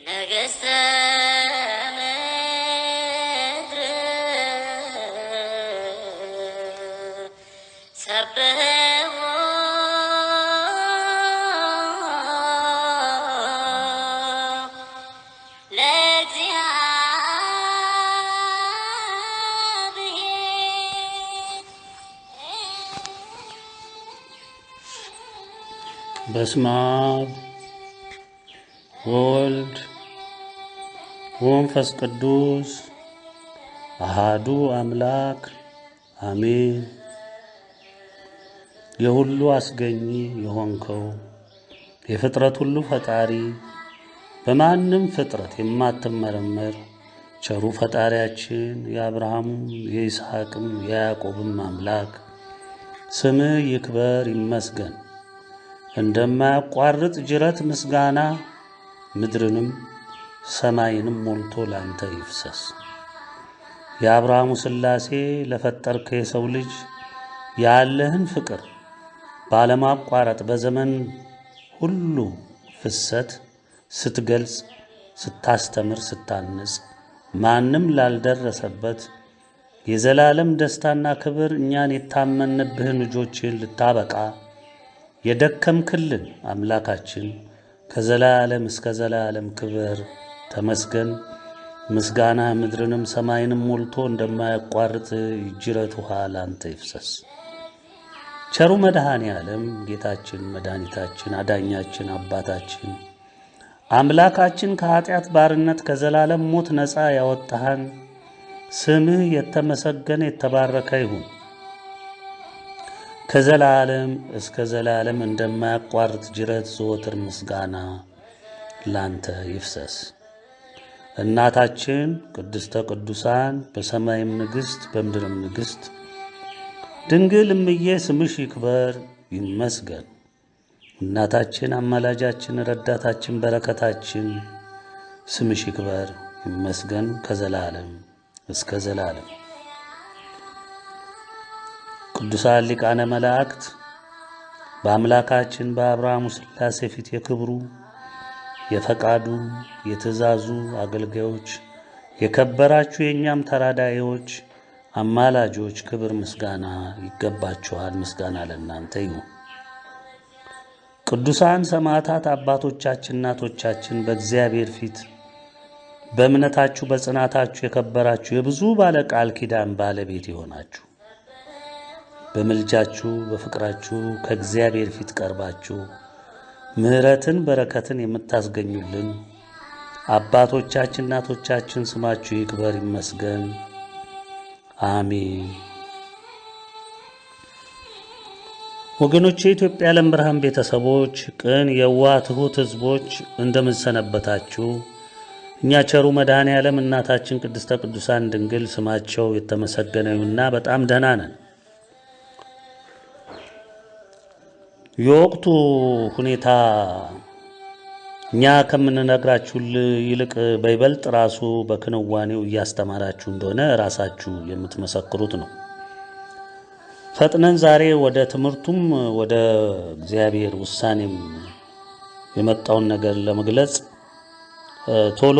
ነገሥተ ምድር ሰብሕዎ በስመ አብ ወወልድ ወመንፈስ ቅዱስ አሃዱ አምላክ አሜን። የሁሉ አስገኚ የሆንከው የፍጥረት ሁሉ ፈጣሪ በማንም ፍጥረት የማትመረመር ቸሩ ፈጣሪያችን የአብርሃምም የይስሐቅም የያዕቆብም አምላክ ስምህ ይክበር ይመስገን። እንደማያቋርጥ ጅረት ምስጋና ምድርንም ሰማይንም ሞልቶ ላንተ ይፍሰስ። የአብርሃሙ ሥላሴ ለፈጠርከ የሰው ልጅ ያለህን ፍቅር ባለማቋረጥ በዘመን ሁሉ ፍሰት ስትገልጽ፣ ስታስተምር፣ ስታንጽ ማንም ላልደረሰበት የዘላለም ደስታና ክብር እኛን የታመንብህን ልጆችን ልታበቃ የደከምክልን አምላካችን ከዘላለም እስከ ዘላለም ክብር ተመስገን። ምስጋና ምድርንም ሰማይንም ሞልቶ እንደማያቋርጥ ጅረት ውሃ ላንተ ይፍሰስ። ቸሩ መድኃኔ ዓለም ጌታችን መድኃኒታችን አዳኛችን አባታችን አምላካችን ከኃጢአት ባርነት ከዘላለም ሞት ነፃ ያወጣሃን ስምህ የተመሰገነ የተባረከ ይሁን። ከዘላለም እስከ ዘላለም እንደማያቋርጥ ጅረት ዘወትር ምስጋና ላንተ ይፍሰስ። እናታችን ቅድስተ ቅዱሳን በሰማይም ንግሥት በምድርም ንግሥት ድንግል እምዬ ስምሽ ይክበር ይመስገን። እናታችን አማላጃችን ረዳታችን በረከታችን ስምሽ ይክበር ይመስገን ከዘላለም እስከ ዘላለም። ቅዱሳን ሊቃነ መላእክት በአምላካችን በአብርሃሙ ሥላሴ ፊት የክብሩ የፈቃዱ የትእዛዙ አገልጋዮች የከበራችሁ የእኛም ተራዳዮች አማላጆች ክብር ምስጋና ይገባችኋል። ምስጋና ለእናንተ ይሁን። ቅዱሳን ሰማዕታት አባቶቻችን እናቶቻችን በእግዚአብሔር ፊት በእምነታችሁ በጽናታችሁ የከበራችሁ የብዙ ባለ ቃል ኪዳን ባለቤት የሆናችሁ በምልጃችሁ በፍቅራችሁ ከእግዚአብሔር ፊት ቀርባችሁ ምሕረትን በረከትን የምታስገኙልን አባቶቻችን እናቶቻችን ስማችሁ ይክበር ይመስገን አሜን። ወገኖች፣ የኢትዮጵያ ዓለም ብርሃን ቤተሰቦች፣ ቅን የዋህ ትሑት ሕዝቦች እንደምንሰነበታችሁ። እኛ ቸሩ መድኃኔ ዓለም እናታችን ቅድስተ ቅዱሳን ድንግል ስማቸው የተመሰገነ ይሁንና በጣም ደህና ነን። የወቅቱ ሁኔታ እኛ ከምንነግራችሁ ይልቅ በይበልጥ ራሱ በክንዋኔው እያስተማራችሁ እንደሆነ ራሳችሁ የምትመሰክሩት ነው። ፈጥነን ዛሬ ወደ ትምህርቱም ወደ እግዚአብሔር ውሳኔም የመጣውን ነገር ለመግለጽ ቶሎ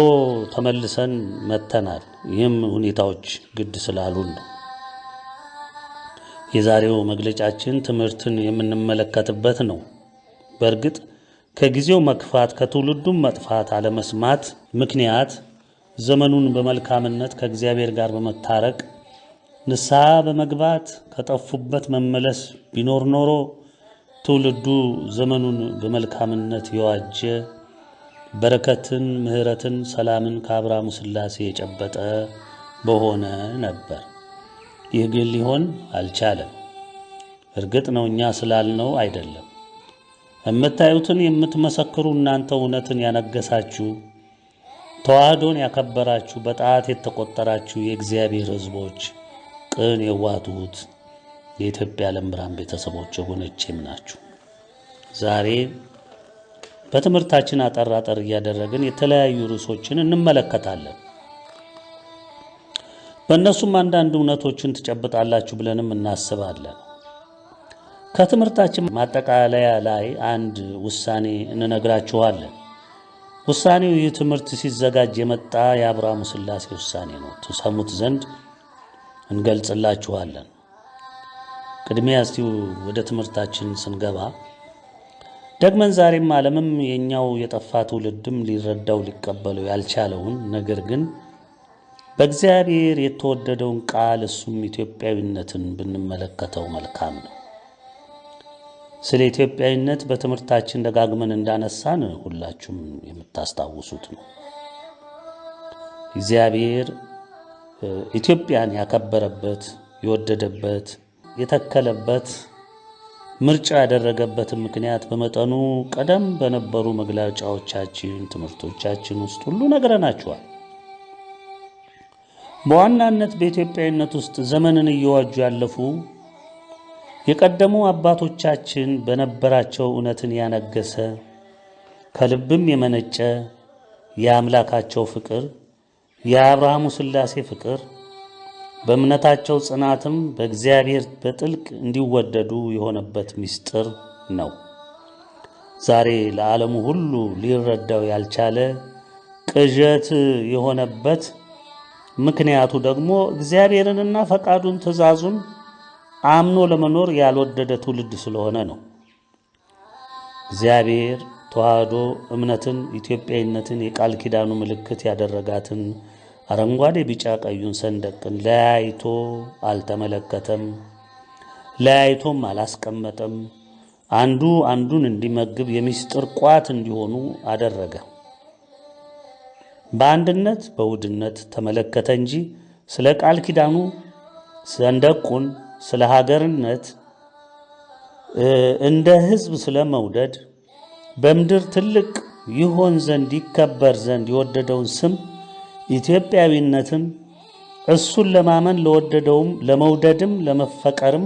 ተመልሰን መጥተናል። ይህም ሁኔታዎች ግድ ስላሉን ነው። የዛሬው መግለጫችን ትምህርትን የምንመለከትበት ነው። በእርግጥ ከጊዜው መክፋት ከትውልዱም መጥፋት አለመስማት ምክንያት ዘመኑን በመልካምነት ከእግዚአብሔር ጋር በመታረቅ ንስሐ በመግባት ከጠፉበት መመለስ ቢኖር ኖሮ ትውልዱ ዘመኑን በመልካምነት የዋጀ በረከትን፣ ምሕረትን፣ ሰላምን ከአብርሃሙ ሥላሴ የጨበጠ በሆነ ነበር። ይህ ግን ሊሆን አልቻለም። እርግጥ ነው እኛ ስላልነው አይደለም። የምታዩትን የምትመሰክሩ እናንተ እውነትን ያነገሳችሁ ተዋህዶን ያከበራችሁ በጣት የተቆጠራችሁ የእግዚአብሔር ሕዝቦች ቅን የዋህ ትሑት የኢትዮጵያ ዓለም ብርሃን ቤተሰቦች የሆነችም ናችሁ። ዛሬ በትምህርታችን አጠር እያደረግን የተለያዩ ርዕሶችን እንመለከታለን። በእነሱም አንዳንድ እውነቶችን ትጨብጣላችሁ ብለንም እናስባለን። ከትምህርታችን ማጠቃለያ ላይ አንድ ውሳኔ እንነግራችኋለን። ውሳኔው ይህ ትምህርት ሲዘጋጅ የመጣ የአብርሃሙ ሥላሴ ውሳኔ ነው። ትሰሙት ዘንድ እንገልጽላችኋለን። ቅድሚያ እስቲ ወደ ትምህርታችን ስንገባ ደግመን ዛሬም ዓለምም የኛው የጠፋ ትውልድም ሊረዳው ሊቀበለው ያልቻለውን ነገር ግን በእግዚአብሔር የተወደደውን ቃል እሱም ኢትዮጵያዊነትን ብንመለከተው መልካም ነው። ስለ ኢትዮጵያዊነት በትምህርታችን ደጋግመን እንዳነሳን ሁላችሁም የምታስታውሱት ነው። እግዚአብሔር ኢትዮጵያን ያከበረበት፣ የወደደበት፣ የተከለበት ምርጫ ያደረገበትን ምክንያት በመጠኑ ቀደም በነበሩ መግለጫዎቻችን፣ ትምህርቶቻችን ውስጥ ሁሉ ነግረናችኋል። በዋናነት በኢትዮጵያዊነት ውስጥ ዘመንን እየዋጁ ያለፉ የቀደሙ አባቶቻችን በነበራቸው እውነትን ያነገሰ ከልብም የመነጨ የአምላካቸው ፍቅር፣ የአብርሃሙ ሥላሴ ፍቅር በእምነታቸው ጽናትም በእግዚአብሔር በጥልቅ እንዲወደዱ የሆነበት ምስጢር ነው። ዛሬ ለዓለሙ ሁሉ ሊረዳው ያልቻለ ቅዠት የሆነበት ምክንያቱ ደግሞ እግዚአብሔርንና ፈቃዱን ትእዛዙን አምኖ ለመኖር ያልወደደ ትውልድ ስለሆነ ነው። እግዚአብሔር ተዋህዶ እምነትን፣ ኢትዮጵያዊነትን የቃል ኪዳኑ ምልክት ያደረጋትን አረንጓዴ፣ ቢጫ፣ ቀዩን ሰንደቅን ለያይቶ አልተመለከተም፣ ለያይቶም አላስቀመጠም። አንዱ አንዱን እንዲመግብ የምስጢር ቋት እንዲሆኑ አደረገ። በአንድነት በውድነት ተመለከተ እንጂ ስለ ቃል ኪዳኑ ሰንደቁን፣ ስለ ሀገርነት፣ እንደ ሕዝብ ስለ መውደድ በምድር ትልቅ ይሆን ዘንድ ይከበር ዘንድ የወደደውን ስም ኢትዮጵያዊነትን እሱን ለማመን ለወደደውም ለመውደድም ለመፈቀርም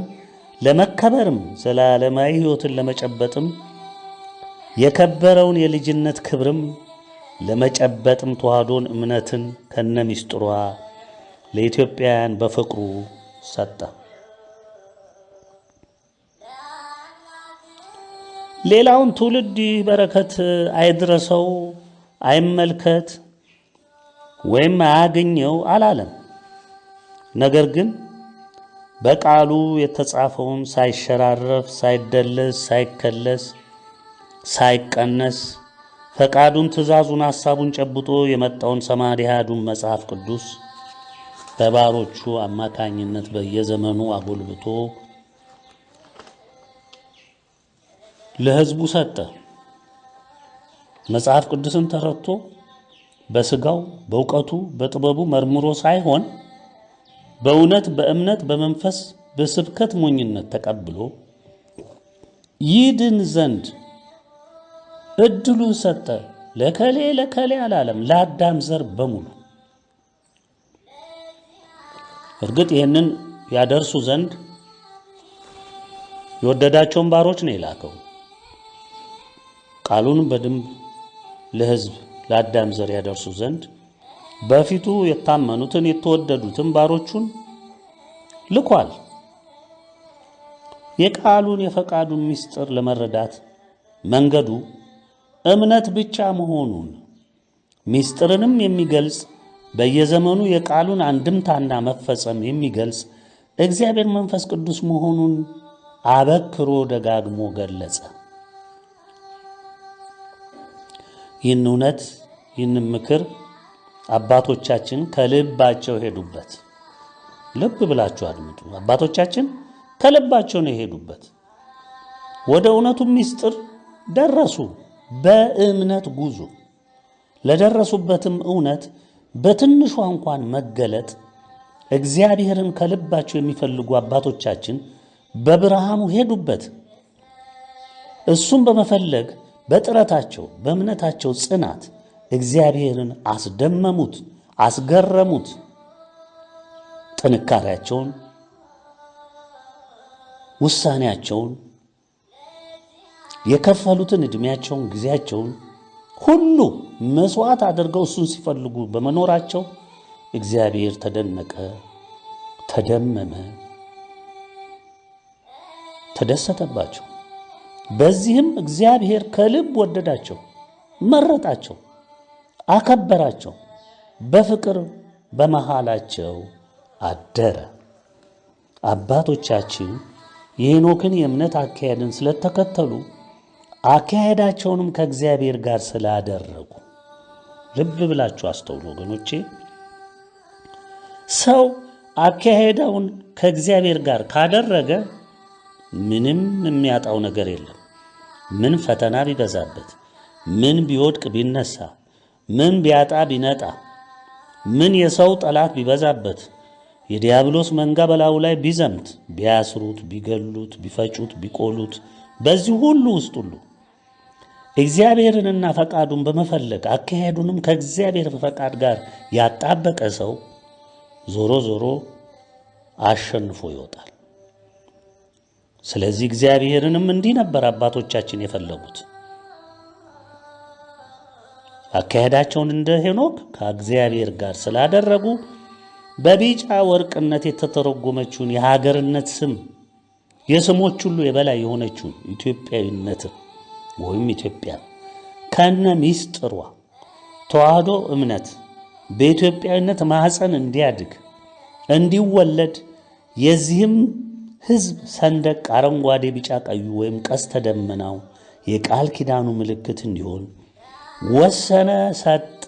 ለመከበርም ዘላለማዊ ሕይወትን ለመጨበጥም የከበረውን የልጅነት ክብርም ለመጨበጥም ተዋህዶን እምነትን ከነሚስጥሯ ለኢትዮጵያውያን በፍቅሩ ሰጠ። ሌላውን ትውልድ በረከት አይድረሰው፣ አይመልከት ወይም አያገኘው አላለም። ነገር ግን በቃሉ የተጻፈውን ሳይሸራረፍ፣ ሳይደለስ፣ ሳይከለስ፣ ሳይቀነስ ፈቃዱን፣ ትእዛዙን፣ ሐሳቡን ጨብጦ የመጣውን ሰማዕደ አሐዱን መጽሐፍ ቅዱስ በባሮቹ አማካኝነት በየዘመኑ አጎልብቶ ለሕዝቡ ሰጠ። መጽሐፍ ቅዱስን ተረድቶ በስጋው በእውቀቱ በጥበቡ መርምሮ ሳይሆን በእውነት በእምነት በመንፈስ በስብከት ሞኝነት ተቀብሎ ይድን ዘንድ እድሉን ሰጠ። ለከሌ ለከሌ አላለም፣ ለአዳም ዘር በሙሉ። እርግጥ ይህንን ያደርሱ ዘንድ የወደዳቸውን ባሮች ነው የላከው። ቃሉን በደንብ ለሕዝብ ለአዳም ዘር ያደርሱ ዘንድ በፊቱ የታመኑትን የተወደዱትን ባሮቹን ልኳል። የቃሉን የፈቃዱን ምስጢር ለመረዳት መንገዱ እምነት ብቻ መሆኑን ምስጢርንም የሚገልጽ በየዘመኑ የቃሉን አንድምታና መፈጸም የሚገልጽ እግዚአብሔር መንፈስ ቅዱስ መሆኑን አበክሮ ደጋግሞ ገለጸ። ይህን እውነት ይህን ምክር አባቶቻችን ከልባቸው ሄዱበት። ልብ ብላችሁ አድምጡ። አባቶቻችን ከልባቸው ነው የሄዱበት። ወደ እውነቱ ምስጢር ደረሱ። በእምነት ጉዞ ለደረሱበትም እውነት በትንሿ እንኳን መገለጥ እግዚአብሔርን ከልባቸው የሚፈልጉ አባቶቻችን በብርሃኑ ሄዱበት። እሱም በመፈለግ በጥረታቸው በእምነታቸው ጽናት እግዚአብሔርን አስደመሙት፣ አስገረሙት። ጥንካሬያቸውን፣ ውሳኔያቸውን፣ የከፈሉትን ዕድሜያቸውን፣ ጊዜያቸውን ሁሉ መስዋዕት አድርገው እሱን ሲፈልጉ በመኖራቸው እግዚአብሔር ተደነቀ፣ ተደመመ፣ ተደሰተባቸው። በዚህም እግዚአብሔር ከልብ ወደዳቸው፣ መረጣቸው። አከበራቸው፣ በፍቅር በመሃላቸው አደረ። አባቶቻችን የሄኖክን የእምነት አካሄድን ስለተከተሉ አካሄዳቸውንም ከእግዚአብሔር ጋር ስላደረጉ፣ ልብ ብላችሁ አስተውሉ ወገኖቼ። ሰው አካሄደውን ከእግዚአብሔር ጋር ካደረገ ምንም የሚያጣው ነገር የለም። ምን ፈተና ቢበዛበት፣ ምን ቢወድቅ ቢነሳ፣ ምን ቢያጣ ቢነጣ፣ ምን የሰው ጠላት ቢበዛበት፣ የዲያብሎስ መንጋ በላዩ ላይ ቢዘምት፣ ቢያስሩት፣ ቢገሉት፣ ቢፈጩት፣ ቢቆሉት፣ በዚህ ሁሉ ውስጥ ሁሉ እግዚአብሔርንና ፈቃዱን በመፈለግ አካሄዱንም ከእግዚአብሔር ፈቃድ ጋር ያጣበቀ ሰው ዞሮ ዞሮ አሸንፎ ይወጣል። ስለዚህ እግዚአብሔርንም እንዲህ ነበር አባቶቻችን የፈለጉት። አካሄዳቸውን እንደ ሄኖክ ከእግዚአብሔር ጋር ስላደረጉ በቢጫ ወርቅነት የተተረጎመችውን የሀገርነት ስም የስሞች ሁሉ የበላይ የሆነችውን ኢትዮጵያዊነት ወይም ኢትዮጵያ ከነ ሚስጥሯ ተዋህዶ እምነት በኢትዮጵያዊነት ማህፀን እንዲያድግ እንዲወለድ የዚህም ሕዝብ ሰንደቅ አረንጓዴ፣ ቢጫ፣ ቀዩ ወይም ቀስተ ደመናው የቃል ኪዳኑ ምልክት እንዲሆን ወሰነ፣ ሰጠ።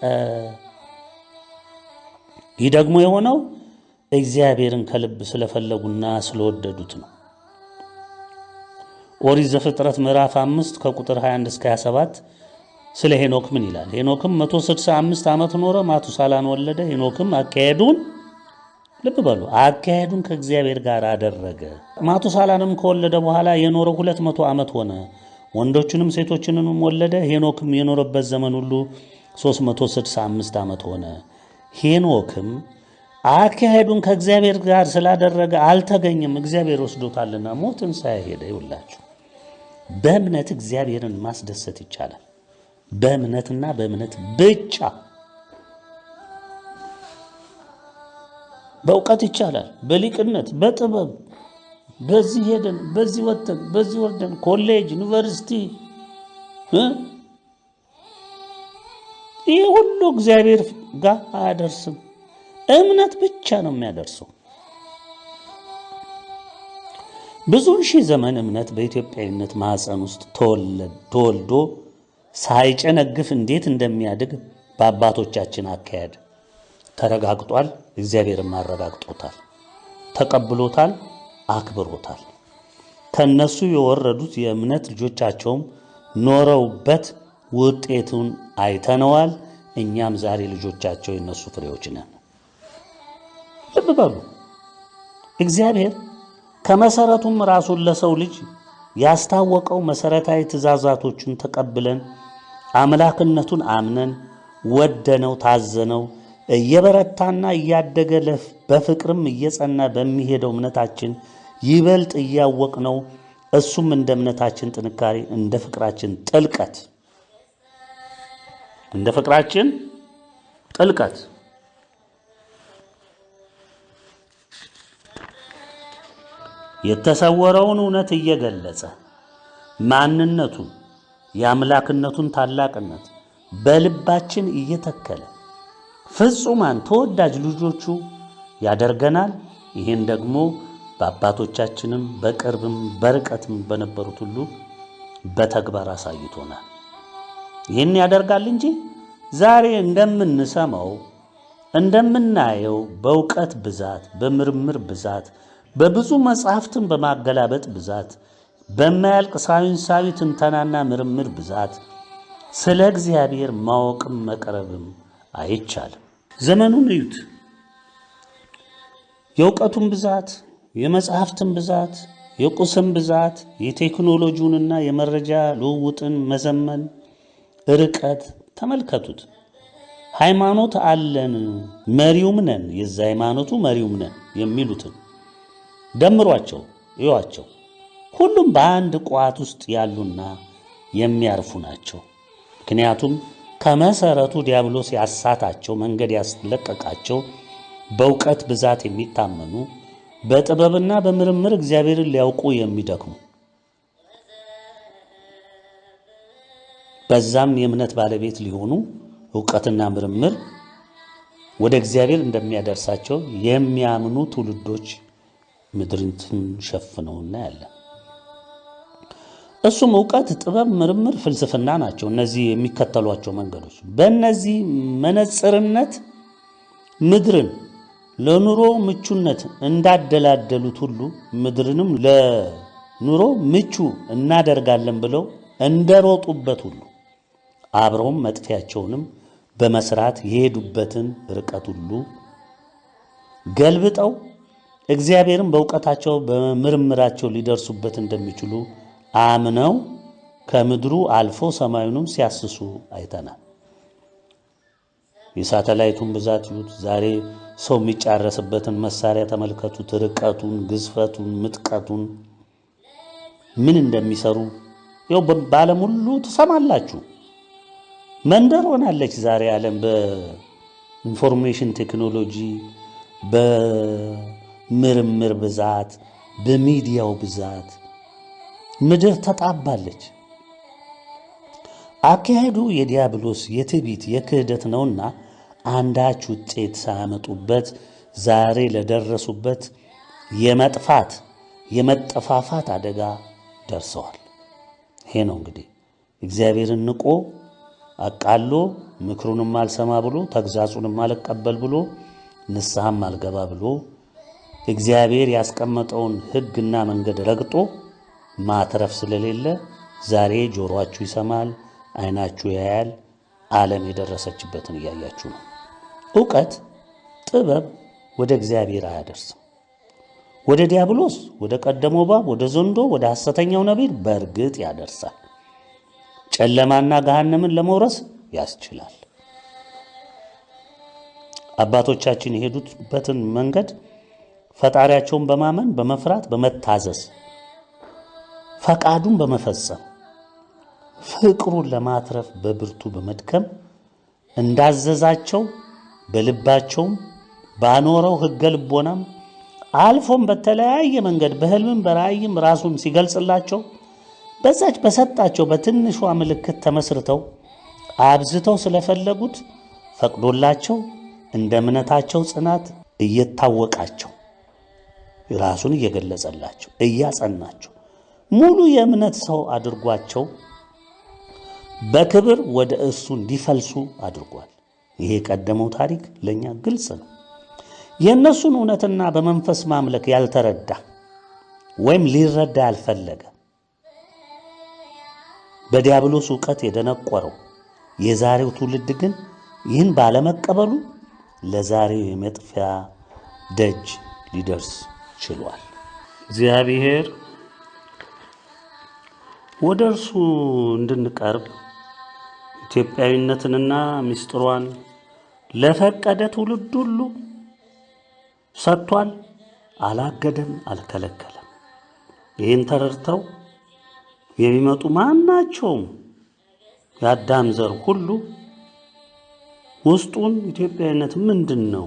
ይህ ደግሞ የሆነው እግዚአብሔርን ከልብ ስለፈለጉና ስለወደዱት ነው። ኦሪት ዘፍጥረት ምዕራፍ 5 ከቁጥር 21 እስከ 27 ስለ ሄኖክ ምን ይላል? ሄኖክም 165 ዓመት ኖረ፣ ማቱሳላን ወለደ። ሄኖክም አካሄዱን ልብ በሉ፣ አካሄዱን ከእግዚአብሔር ጋር አደረገ። ማቱሳላንም ከወለደ በኋላ የኖረው 200 ዓመት ሆነ፣ ወንዶችንም ሴቶችንም ወለደ። ሄኖክም የኖረበት ዘመን ሁሉ 365 ዓመት ሆነ። ሄኖክም አካሄዱን ከእግዚአብሔር ጋር ስላደረገ አልተገኘም፣ እግዚአብሔር ወስዶታልና ሞትን ሳይሄደ። ይውላችሁ በእምነት እግዚአብሔርን ማስደሰት ይቻላል። በእምነትና በእምነት ብቻ። በእውቀት ይቻላል፣ በሊቅነት በጥበብ በዚህ ሄደን በዚህ ወጥተን በዚህ ወርደን ኮሌጅ ዩኒቨርሲቲ ይህ ሁሉ እግዚአብሔር ጋር አያደርስም። እምነት ብቻ ነው የሚያደርሰው። ብዙውን ሺህ ዘመን እምነት በኢትዮጵያዊነት ማህፀን ውስጥ ተወልዶ ሳይጨነግፍ እንዴት እንደሚያድግ በአባቶቻችን አካሄድ ተረጋግጧል። እግዚአብሔርም አረጋግጦታል፣ ተቀብሎታል፣ አክብሮታል። ከነሱ የወረዱት የእምነት ልጆቻቸውም ኖረውበት ውጤቱን አይተነዋል። እኛም ዛሬ ልጆቻቸው የነሱ ፍሬዎች ነን። ልብ በሉ፣ እግዚአብሔር ከመሰረቱም ራሱን ለሰው ልጅ ያስታወቀው መሰረታዊ ትእዛዛቶቹን ተቀብለን አምላክነቱን አምነን ወደነው ታዘነው እየበረታና እያደገ በፍቅርም እየጸና በሚሄደው እምነታችን ይበልጥ እያወቅነው እሱም እንደ እምነታችን ጥንካሬ እንደ ፍቅራችን ጥልቀት የተሰወረውን እውነት እየገለጸ ማንነቱን የአምላክነቱን ታላቅነት በልባችን እየተከለ ፍጹማን ተወዳጅ ልጆቹ ያደርገናል። ይህን ደግሞ በአባቶቻችንም በቅርብም በርቀትም በነበሩት ሁሉ በተግባር አሳይቶናል። ይህን ያደርጋል እንጂ ዛሬ እንደምንሰማው እንደምናየው በእውቀት ብዛት፣ በምርምር ብዛት፣ በብዙ መጽሐፍትን በማገላበጥ ብዛት፣ በማያልቅ ሳይንሳዊ ትንተናና ምርምር ብዛት ስለ እግዚአብሔር ማወቅም መቅረብም አይቻልም። ዘመኑን እዩት። የእውቀቱን ብዛት፣ የመጽሐፍትን ብዛት፣ የቁስም ብዛት፣ የቴክኖሎጂውንና የመረጃ ልውውጥን መዘመን ርቀት ተመልከቱት። ሃይማኖት አለን መሪውም ነን፣ የዛ ሃይማኖቱ መሪውም ነን የሚሉትን ደምሯቸው እዩዋቸው። ሁሉም በአንድ ቋት ውስጥ ያሉና የሚያርፉ ናቸው። ምክንያቱም ከመሰረቱ ዲያብሎስ ያሳታቸው መንገድ ያስለቀቃቸው በእውቀት ብዛት የሚታመኑ በጥበብና በምርምር እግዚአብሔርን ሊያውቁ የሚደክሙ በዛም የእምነት ባለቤት ሊሆኑ ዕውቀትና ምርምር ወደ እግዚአብሔር እንደሚያደርሳቸው የሚያምኑ ትውልዶች ምድርን ሸፍነው እናያለን። እሱም ዕውቀት፣ ጥበብ፣ ምርምር፣ ፍልስፍና ናቸው እነዚህ የሚከተሏቸው መንገዶች። በእነዚህ መነጽርነት ምድርን ለኑሮ ምቹነት እንዳደላደሉት ሁሉ ምድርንም ለኑሮ ምቹ እናደርጋለን ብለው እንደሮጡበት ሁሉ አብረውም መጥፊያቸውንም በመስራት የሄዱበትን ርቀት ሁሉ ገልብጠው እግዚአብሔርን በዕውቀታቸው በምርምራቸው ሊደርሱበት እንደሚችሉ አምነው ከምድሩ አልፎ ሰማዩንም ሲያስሱ አይተናል። የሳተላይቱን ብዛት ይዩት። ዛሬ ሰው የሚጫረስበትን መሳሪያ ተመልከቱት። ርቀቱን፣ ግዝፈቱን፣ ምጥቀቱን ምን እንደሚሰሩ ያው በዓለም ሁሉ ትሰማላችሁ። መንደር ሆናለች ዛሬ ዓለም በኢንፎርሜሽን ቴክኖሎጂ፣ በምርምር ብዛት፣ በሚዲያው ብዛት ምድር ተጣባለች። አካሄዱ የዲያብሎስ የትዕቢት የክህደት ነውና አንዳች ውጤት ሳያመጡበት ዛሬ ለደረሱበት የመጥፋት የመጠፋፋት አደጋ ደርሰዋል። ይሄ ነው እንግዲህ እግዚአብሔርን ንቆ አቃሎ ምክሩንም አልሰማ ብሎ ተግዛጹንም አልቀበል ብሎ ንስሐም አልገባ ብሎ እግዚአብሔር ያስቀመጠውን ሕግና መንገድ ረግጦ ማትረፍ ስለሌለ ዛሬ ጆሮአችሁ ይሰማል፣ ዓይናችሁ ያያል፣ ዓለም የደረሰችበትን እያያችሁ ነው። ዕውቀት፣ ጥበብ ወደ እግዚአብሔር አያደርስም። ወደ ዲያብሎስ፣ ወደ ቀደመው እባብ፣ ወደ ዘንዶ፣ ወደ ሐሰተኛው ነቢይ በእርግጥ ያደርሳል። ጨለማና ገሃነምን ለመውረስ ያስችላል። አባቶቻችን የሄዱበትን መንገድ ፈጣሪያቸውን በማመን በመፍራት በመታዘዝ ፈቃዱን በመፈጸም ፍቅሩን ለማትረፍ በብርቱ በመድከም እንዳዘዛቸው በልባቸውም ባኖረው ሕገ ልቦናም አልፎም በተለያየ መንገድ በሕልምም በራእይም ራሱን ሲገልጽላቸው በዛች በሰጣቸው በትንሿ ምልክት ተመስርተው አብዝተው ስለፈለጉት ፈቅዶላቸው እንደ እምነታቸው ጽናት እየታወቃቸው ራሱን እየገለጸላቸው እያጸናቸው ሙሉ የእምነት ሰው አድርጓቸው በክብር ወደ እሱ እንዲፈልሱ አድርጓል። ይሄ ቀደመው ታሪክ ለኛ ግልጽ ነው። የእነሱን እውነትና በመንፈስ ማምለክ ያልተረዳ ወይም ሊረዳ ያልፈለገ በዲያብሎስ ዕውቀት የደነቆረው የዛሬው ትውልድ ግን ይህን ባለመቀበሉ ለዛሬው የመጥፊያ ደጅ ሊደርስ ችሏል። እግዚአብሔር ወደ እርሱ እንድንቀርብ ኢትዮጵያዊነትንና ምስጢሯን ለፈቀደ ትውልድ ሁሉ ሰጥቷል። አላገደም፣ አልከለከለም። ይህን ተረድተው የሚመጡ ማናቸውም የአዳም ዘር ሁሉ ውስጡን ኢትዮጵያዊነት ምንድን ነው?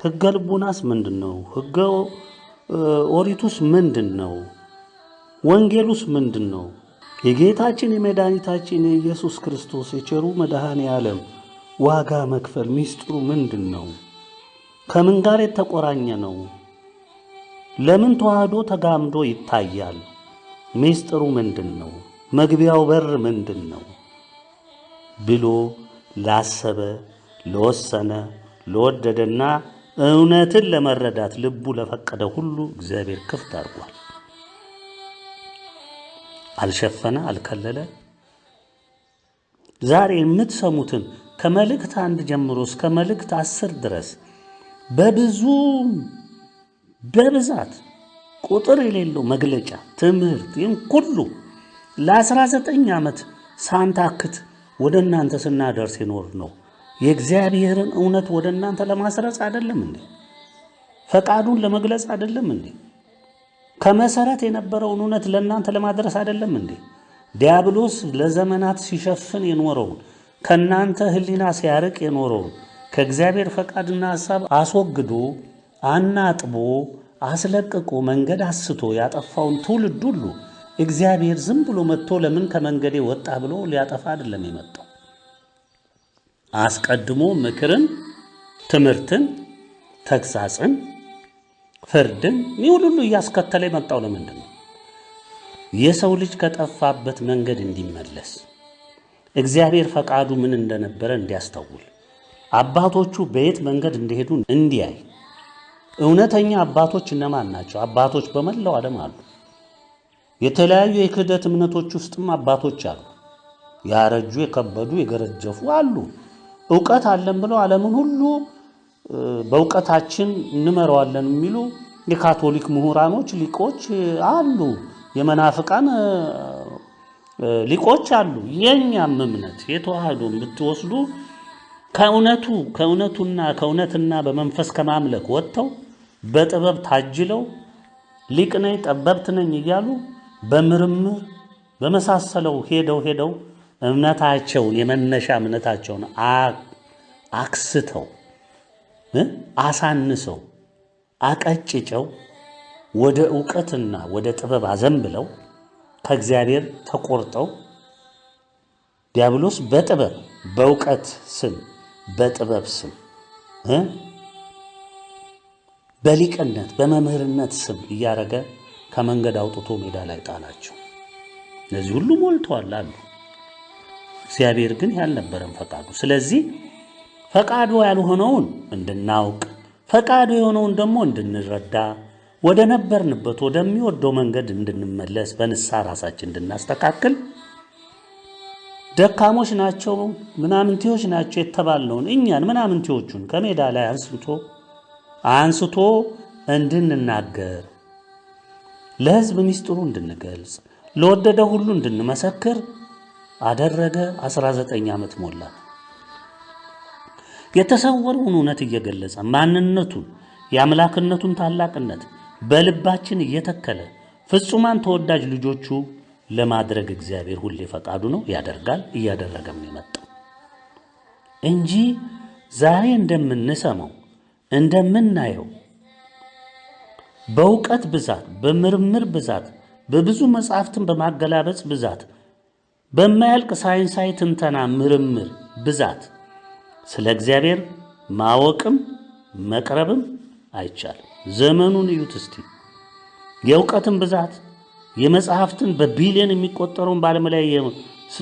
ሕገ ልቡናስ ምንድን ነው? ሕገ ኦሪቱስ ምንድን ነው? ወንጌሉስ ምንድን ነው? የጌታችን የመድኃኒታችን የኢየሱስ ክርስቶስ የቸሩ መድኃኔ ዓለም ዋጋ መክፈል ምስጢሩ ምንድን ነው? ከምን ጋር የተቆራኘ ነው? ለምን ተዋህዶ ተጋምዶ ይታያል? ምስጢሩ ምንድን ነው? መግቢያው በር ምንድን ነው ብሎ ላሰበ፣ ለወሰነ፣ ለወደደና እውነትን ለመረዳት ልቡ ለፈቀደ ሁሉ እግዚአብሔር ክፍት አድርጓል። አልሸፈነ፣ አልከለለ። ዛሬ የምትሰሙትን ከመልእክት 1 ጀምሮ እስከ መልእክት 10 ድረስ በብዛት ቁጥር የሌለው መግለጫ ትምህርት ይህን ሁሉ ለ19 ዓመት ሳንታክት ወደ እናንተ ስናደርስ ይኖር ነው። የእግዚአብሔርን እውነት ወደ እናንተ ለማስረጽ አይደለም እንዴ? ፈቃዱን ለመግለጽ አይደለም እንዴ? ከመሰረት የነበረውን እውነት ለእናንተ ለማድረስ አይደለም እንዴ? ዲያብሎስ ለዘመናት ሲሸፍን የኖረውን ከእናንተ ሕሊና ሲያርቅ የኖረውን ከእግዚአብሔር ፈቃድና ሐሳብ አስወግዶ አናጥቦ አስለቅቆ መንገድ አስቶ ያጠፋውን ትውልድ ሁሉ እግዚአብሔር ዝም ብሎ መጥቶ ለምን ከመንገዴ ወጣ ብሎ ሊያጠፋ አይደለም የመጣው። አስቀድሞ ምክርን፣ ትምህርትን፣ ተግሳጽን፣ ፍርድን ሁሉ እያስከተለ የመጣው ለምንድን ነው? የሰው ልጅ ከጠፋበት መንገድ እንዲመለስ፣ እግዚአብሔር ፈቃዱ ምን እንደነበረ እንዲያስተውል፣ አባቶቹ በየት መንገድ እንደሄዱ እንዲያይ። እውነተኛ አባቶች እነማን ናቸው? አባቶች በመላው ዓለም አሉ። የተለያዩ የክህደት እምነቶች ውስጥም አባቶች አሉ። ያረጁ፣ የከበዱ፣ የገረጀፉ አሉ። ዕውቀት አለን ብለው ዓለምን ሁሉ በእውቀታችን እንመራዋለን የሚሉ የካቶሊክ ምሁራኖች፣ ሊቆች አሉ። የመናፍቃን ሊቆች አሉ። የኛም እምነት የተዋህዶ ብትወስዱ ከእውነትና በመንፈስ ከማምለክ ወጥተው በጥበብ ታጅለው ሊቅ ነኝ ጠበብት ነኝ እያሉ በምርምር በመሳሰለው ሄደው እምነታቸውን የመነሻ እምነታቸውን አክስተው አሳንሰው አቀጭጨው ወደ ዕውቀትና ወደ ጥበብ አዘንብለው ከእግዚአብሔር ተቆርጠው ዲያብሎስ በጥበብ በዕውቀት ስም በጥበብ ስም በሊቅነት በመምህርነት ስም እያረገ ከመንገድ አውጥቶ ሜዳ ላይ ጣላቸው። እነዚህ ሁሉ ሞልተዋል አሉ። እግዚአብሔር ግን ያልነበረም ፈቃዱ። ስለዚህ ፈቃዱ ያልሆነውን እንድናውቅ፣ ፈቃዱ የሆነውን ደግሞ እንድንረዳ፣ ወደ ነበርንበት ወደሚወደው መንገድ እንድንመለስ፣ በንስሐ ራሳችን እንድናስተካክል፣ ደካሞች ናቸው ምናምንቴዎች ናቸው የተባልነውን እኛን ምናምንቴዎቹን ከሜዳ ላይ አንስቶ እንድንናገር፣ ለሕዝብ ምስጢሩ እንድንገልጽ፣ ለወደደ ሁሉ እንድንመሰክር አደረገ። 19 ዓመት ሞላ። የተሰወረውን እውነት እየገለጸ ማንነቱን የአምላክነቱን ታላቅነት በልባችን እየተከለ ፍጹማን ተወዳጅ ልጆቹ ለማድረግ እግዚአብሔር ሁሌ ፈቃዱ ነው፣ ያደርጋል፣ እያደረገም ነው የመጣው እንጂ ዛሬ እንደምንሰማው እንደምናየው በእውቀት ብዛት፣ በምርምር ብዛት፣ በብዙ መጻሕፍትን በማገላበጽ ብዛት፣ በማያልቅ ሳይንሳዊ ትንተና ምርምር ብዛት ስለ እግዚአብሔር ማወቅም መቅረብም አይቻልም። ዘመኑን እዩት እስቲ። የእውቀትን ብዛት የመጽሐፍትን በቢሊዮን የሚቆጠረውን በዓለም ላይ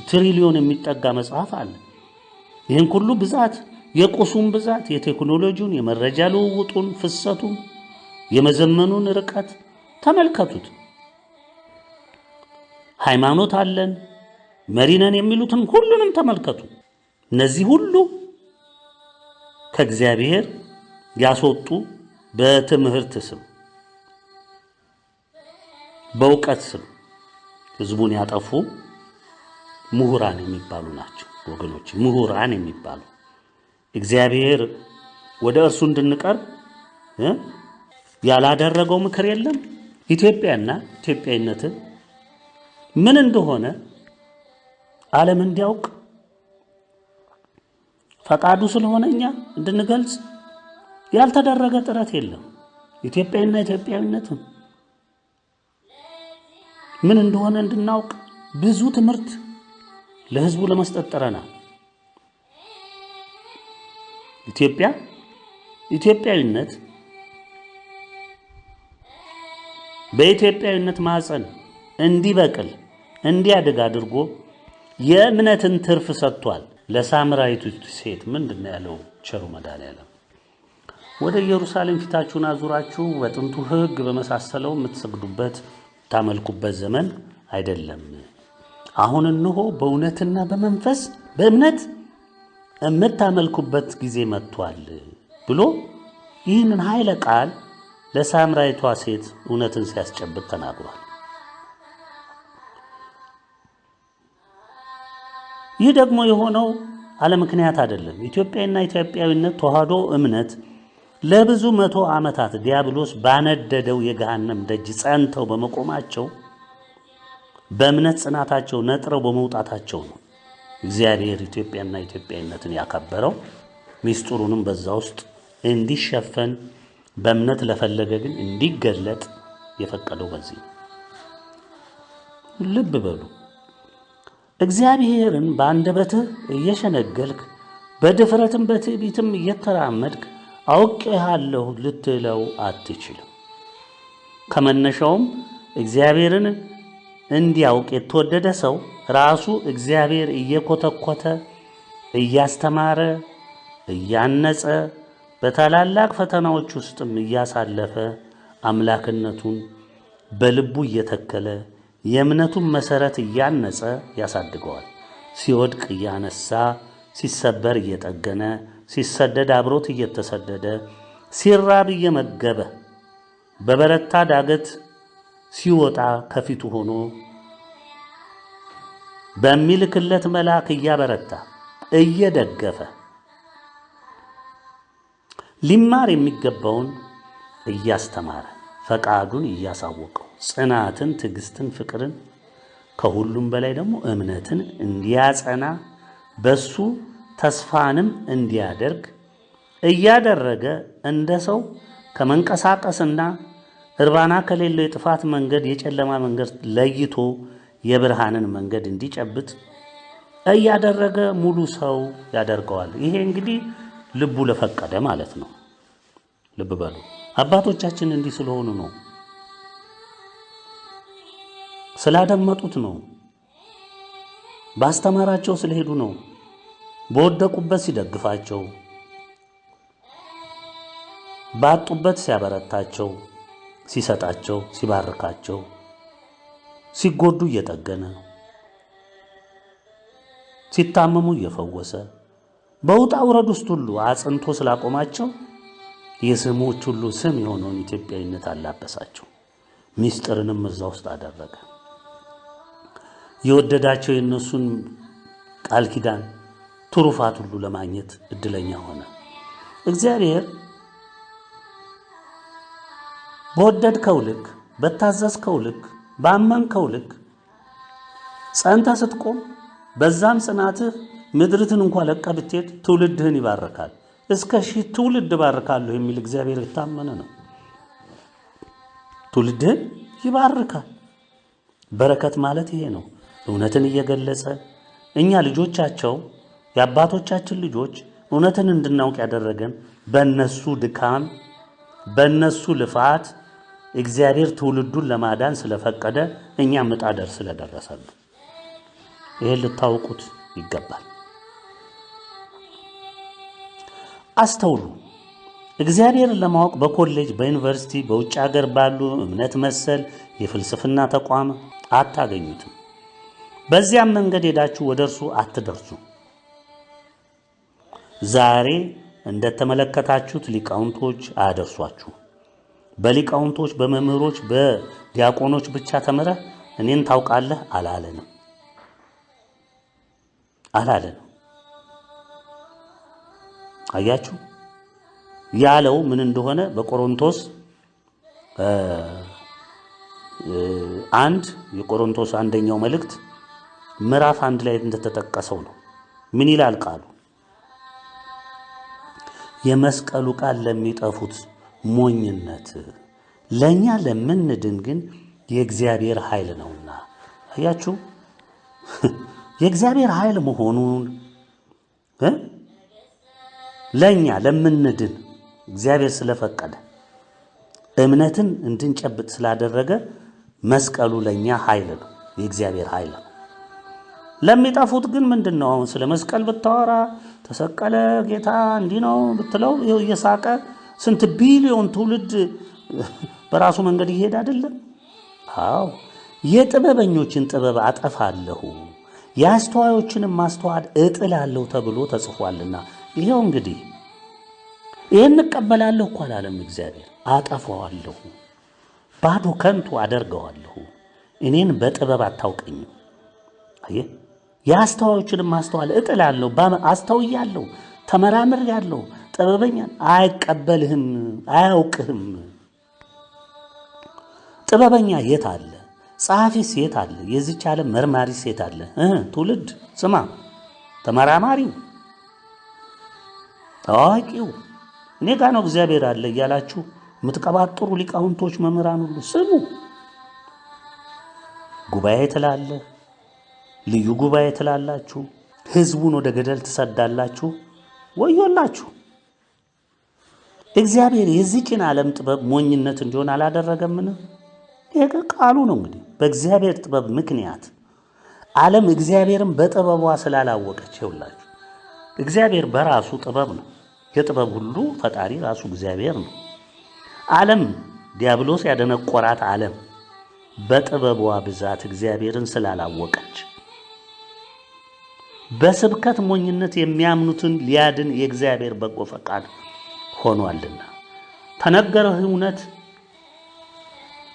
ትሪሊዮን የሚጠጋ መጽሐፍ አለ። ይህን ሁሉ ብዛት፣ የቁሱን ብዛት፣ የቴክኖሎጂውን፣ የመረጃ ልውውጡን፣ ፍሰቱን፣ የመዘመኑን ርቀት ተመልከቱት። ሃይማኖት አለን መሪነን የሚሉትን ሁሉንም ተመልከቱ። እነዚህ ሁሉ ከእግዚአብሔር ያስወጡ በትምህርት ስም በእውቀት ስም ሕዝቡን ያጠፉ ምሁራን የሚባሉ ናቸው ወገኖች። ምሁራን የሚባሉ እግዚአብሔር ወደ እርሱ እንድንቀርብ ያላደረገው ምክር የለም። ኢትዮጵያና ኢትዮጵያዊነትን ምን እንደሆነ ዓለም እንዲያውቅ ፈቃዱ ስለሆነ እኛ እንድንገልጽ ያልተደረገ ጥረት የለም። ኢትዮጵያና ኢትዮጵያዊነትን ምን እንደሆነ እንድናውቅ ብዙ ትምህርት ለሕዝቡ ለመስጠት ጥረናል። ኢትዮጵያዊነት በኢትዮጵያዊነት ማዕፀን እንዲበቅል እንዲያድግ አድርጎ የእምነትን ትርፍ ሰጥቷል። ለሳምራዊቱ ሴት ምንድን ነው ያለው ቸሩ መድኃኔዓለም? ወደ ኢየሩሳሌም ፊታችሁን አዙራችሁ በጥንቱ ሕግ በመሳሰለው የምትሰግዱበት ታመልኩበት ዘመን አይደለም። አሁን እንሆ በእውነትና በመንፈስ በእምነት የምታመልኩበት ጊዜ መጥቷል ብሎ ይህንን ኃይለ ቃል ለሳምራዊቷ ሴት እውነትን ሲያስጨብጥ ተናግሯል። ይህ ደግሞ የሆነው አለ ምክንያት አይደለም። ኢትዮጵያና ኢትዮጵያዊነት ተዋህዶ እምነት ለብዙ መቶ ዓመታት ዲያብሎስ ባነደደው የገሃነም ደጅ ጸንተው በመቆማቸው በእምነት ጽናታቸው ነጥረው በመውጣታቸው ነው እግዚአብሔር ኢትዮጵያና ኢትዮጵያዊነትን ያከበረው። ሚስጥሩንም በዛ ውስጥ እንዲሸፈን በእምነት ለፈለገ ግን እንዲገለጥ የፈቀደው በዚህ ነው። ልብ በሉ። እግዚአብሔርን በአንደበትህ እየሸነገልክ በድፍረትም በትዕቢትም እየተራመድክ አውቄሃለሁ ልትለው አትችልም። ከመነሻውም እግዚአብሔርን እንዲያውቅ የተወደደ ሰው ራሱ እግዚአብሔር እየኮተኮተ እያስተማረ እያነጸ በታላላቅ ፈተናዎች ውስጥም እያሳለፈ አምላክነቱን በልቡ እየተከለ የእምነቱን መሰረት እያነጸ ያሳድገዋል። ሲወድቅ እያነሳ፣ ሲሰበር እየጠገነ፣ ሲሰደድ አብሮት እየተሰደደ፣ ሲራብ እየመገበ፣ በበረታ ዳገት ሲወጣ ከፊቱ ሆኖ በሚልክለት መልአክ እያበረታ እየደገፈ ሊማር የሚገባውን እያስተማረ ፈቃዱን እያሳወቀው ጽናትን፣ ትዕግስትን፣ ፍቅርን ከሁሉም በላይ ደግሞ እምነትን እንዲያጸና በሱ ተስፋንም እንዲያደርግ እያደረገ እንደ ሰው ከመንቀሳቀስና እርባና ከሌለው የጥፋት መንገድ የጨለማ መንገድ ለይቶ የብርሃንን መንገድ እንዲጨብጥ እያደረገ ሙሉ ሰው ያደርገዋል። ይሄ እንግዲህ ልቡ ለፈቀደ ማለት ነው። ልብ በሉ። አባቶቻችን እንዲህ ስለሆኑ ነው፣ ስላደመጡት ነው፣ ባስተማራቸው ስለሄዱ ነው፣ በወደቁበት ሲደግፋቸው፣ ባጡበት ሲያበረታቸው፣ ሲሰጣቸው፣ ሲባርካቸው፣ ሲጎዱ እየጠገነ፣ ሲታመሙ እየፈወሰ፣ በውጣ ውረድ ውስጥ ሁሉ አጽንቶ ስላቆማቸው የስሞች ሁሉ ስም የሆነውን ኢትዮጵያዊነት አላበሳቸው። ሚስጥርንም እዛ ውስጥ አደረገ። የወደዳቸው የእነሱን ቃል ኪዳን ትሩፋት ሁሉ ለማግኘት እድለኛ ሆነ። እግዚአብሔር በወደድከው ልክ፣ በታዘዝከው ልክ፣ ባመንከው ልክ ጸንተ ስትቆም በዛም ጽናትህ ምድርትን እንኳን ለቀ ብትሄድ ትውልድህን ይባርካል። እስከ 1000 ትውልድ ባርካለሁ የሚል እግዚአብሔር የታመነ ነው። ትውልድህን ይባርካል። በረከት ማለት ይሄ ነው። እውነትን እየገለጸ እኛ ልጆቻቸው የአባቶቻችን ልጆች እውነትን እንድናውቅ ያደረገን በእነሱ ድካም በእነሱ ልፋት እግዚአብሔር ትውልዱን ለማዳን ስለፈቀደ እኛ ምጣደር ስለደረሰልን ይሄን ልታውቁት ይገባል። አስተውሉ። እግዚአብሔርን ለማወቅ በኮሌጅ፣ በዩኒቨርሲቲ፣ በውጭ ሀገር ባሉ እምነት መሰል የፍልስፍና ተቋም አታገኙትም። በዚያም መንገድ ሄዳችሁ ወደ እርሱ አትደርሱ። ዛሬ እንደተመለከታችሁት ሊቃውንቶች አያደርሷችሁ። በሊቃውንቶች፣ በመምህሮች፣ በዲያቆኖች ብቻ ተምረህ እኔን ታውቃለህ አላለንም። አያችሁ ያለው ምን እንደሆነ በቆሮንቶስ 1 የቆሮንቶስ አንደኛው መልእክት ምዕራፍ 1 ላይ እንደተጠቀሰው ነው። ምን ይላል ቃሉ? የመስቀሉ ቃል ለሚጠፉት ሞኝነት፣ ለኛ ለምንድን ግን የእግዚአብሔር ኃይል ነውና። አያችሁ የእግዚአብሔር ኃይል መሆኑን ለኛ ለምንድን እግዚአብሔር ስለፈቀደ እምነትን እንድንጨብጥ ስላደረገ መስቀሉ ለኛ ኃይል ነው፣ የእግዚአብሔር ኃይል ነው። ለሚጠፉት ግን ምንድነው? አሁን ስለ መስቀል ብታወራ ተሰቀለ ጌታ እንዲህ ነው ብትለው ይኸው እየሳቀ ስንት ቢሊዮን ትውልድ በራሱ መንገድ ይሄድ አይደለም? አዎ የጥበበኞችን ጥበብ አጠፋለሁ የአስተዋዮችንም ማስተዋል እጥላለሁ ተብሎ ተጽፏልና። ይሄው እንግዲህ ይሄን እንቀበላለሁ እኮ አላለም እግዚአብሔር። አጠፋዋለሁ፣ ባዶ ከንቱ አደርገዋለሁ፣ እኔን በጥበብ አታውቀኝም። አየ የአስተዋዮችንም ማስተዋል እጥላለሁ፣ አስተውያለሁ፣ ተመራምሬያለሁ፣ ጥበበኛ አይቀበልህም፣ አያውቅህም። ጥበበኛ የት አለ? ጸሐፊስ የት አለ? የዚች ዓለም መርማሪስ የት አለ? ትውልድ ስማ፣ ተመራማሪው ታዋቂው እኔ ጋ ነው እግዚአብሔር አለ እያላችሁ የምትቀባጥሩ ሊቃውንቶች፣ መምህራን ሁሉ ስሙ። ጉባኤ ትላለህ፣ ልዩ ጉባኤ ትላላችሁ፣ ህዝቡን ወደ ገደል ትሰዳላችሁ። ወዮላችሁ። እግዚአብሔር የዚህን ዓለም ጥበብ ሞኝነት እንዲሆን አላደረገምን? ይሄ ቃሉ ነው። እንግዲህ በእግዚአብሔር ጥበብ ምክንያት ዓለም እግዚአብሔርን በጥበቧ ስላላወቀች ይውላችሁ። እግዚአብሔር በራሱ ጥበብ ነው። የጥበብ ሁሉ ፈጣሪ ራሱ እግዚአብሔር ነው። ዓለም ዲያብሎስ ያደነቆራት ዓለም በጥበቧ ብዛት እግዚአብሔርን ስላላወቀች በስብከት ሞኝነት የሚያምኑትን ሊያድን የእግዚአብሔር በጎ ፈቃድ ሆኗልና። ተነገረህ እውነት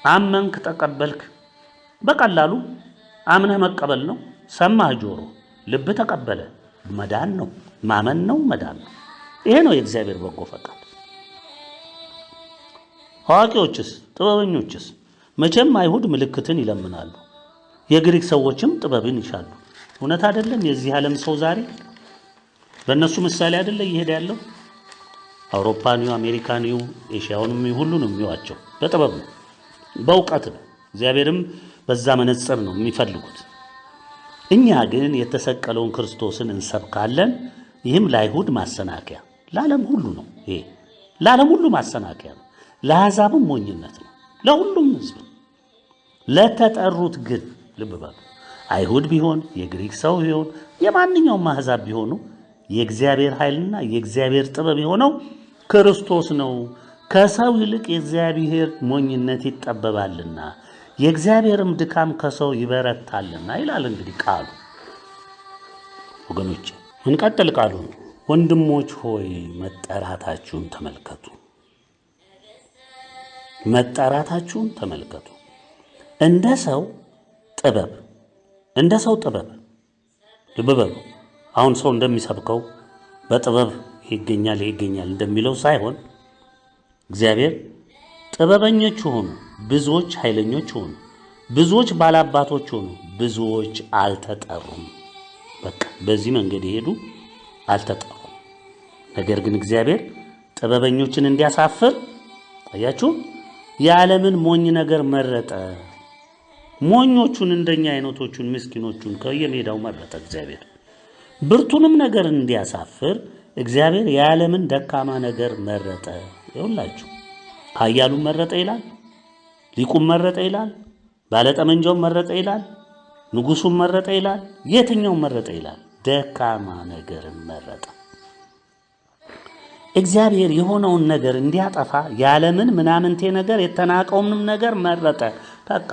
አመንክ፣ ተቀበልክ። በቀላሉ አምነህ መቀበል ነው። ሰማህ ጆሮ፣ ልብ ተቀበለ። መዳን ነው። ማመን ነው፣ መዳን ነው። ይሄ ነው የእግዚአብሔር በጎ ፈቃድ። አዋቂዎችስ ጥበበኞችስ መቼም አይሁድ ምልክትን ይለምናሉ፣ የግሪክ ሰዎችም ጥበብን ይሻሉ። እውነት አይደለም? የዚህ ዓለም ሰው ዛሬ በእነሱ ምሳሌ አይደለ እየሄደ ያለው? አውሮፓኒው፣ አሜሪካኒው፣ ኤሽያውንም ሁሉንም ይዋቸው በጥበብ ነው፣ በእውቀት ነው። እግዚአብሔርም በዛ መነጽር ነው የሚፈልጉት። እኛ ግን የተሰቀለውን ክርስቶስን እንሰብካለን። ይህም ለአይሁድ ማሰናከያ፣ ለዓለም ሁሉ ነው። ይሄ ለዓለም ሁሉ ማሰናከያ ነው፣ ለአሕዛብም ሞኝነት ነው፣ ለሁሉም ሕዝብ። ለተጠሩት ግን ልብ በሉ፣ አይሁድ ቢሆን የግሪክ ሰው ቢሆን የማንኛውም አሕዛብ ቢሆኑ የእግዚአብሔር ኃይልና የእግዚአብሔር ጥበብ የሆነው ክርስቶስ ነው። ከሰው ይልቅ የእግዚአብሔር ሞኝነት ይጠበባልና የእግዚአብሔርም ድካም ከሰው ይበረታልና ይላል። እንግዲህ ቃሉ ወገኖቼ እንቀጥል። ቃሉ ወንድሞች ሆይ መጠራታችሁን ተመልከቱ፣ መጠራታችሁን ተመልከቱ። እንደ ሰው ጥበብ ልብ በሉ። አሁን ሰው እንደሚሰብከው በጥበብ ይገኛል እንደሚለው ሳይሆን እግዚአብሔር ጥበበኞች ሆኑ፣ ብዙዎች ኃይለኞች ሆኑ፣ ብዙዎች ባላባቶች ሆኑ፣ ብዙዎች አልተጠሩም። በቃ በዚህ መንገድ የሄዱ አልተጠሩም። ነገር ግን እግዚአብሔር ጥበበኞችን እንዲያሳፍር አያችሁ፣ የዓለምን ሞኝ ነገር መረጠ። ሞኞቹን እንደኛ አይነቶቹን ምስኪኖቹን ከየሜዳው መረጠ እግዚአብሔር። ብርቱንም ነገር እንዲያሳፍር እግዚአብሔር የዓለምን ደካማ ነገር መረጠ። ይኸውላችሁ ኃያሉን መረጠ ይላል፣ ሊቁም መረጠ ይላል፣ ባለጠመንጃውን መረጠ ይላል፣ ንጉሱን መረጠ ይላል። የትኛውን መረጠ ይላል? ደካማ ነገርን መረጠ። እግዚአብሔር የሆነውን ነገር እንዲያጠፋ የዓለምን ምናምንቴ ነገር የተናቀውንም ነገር መረጠ። በቃ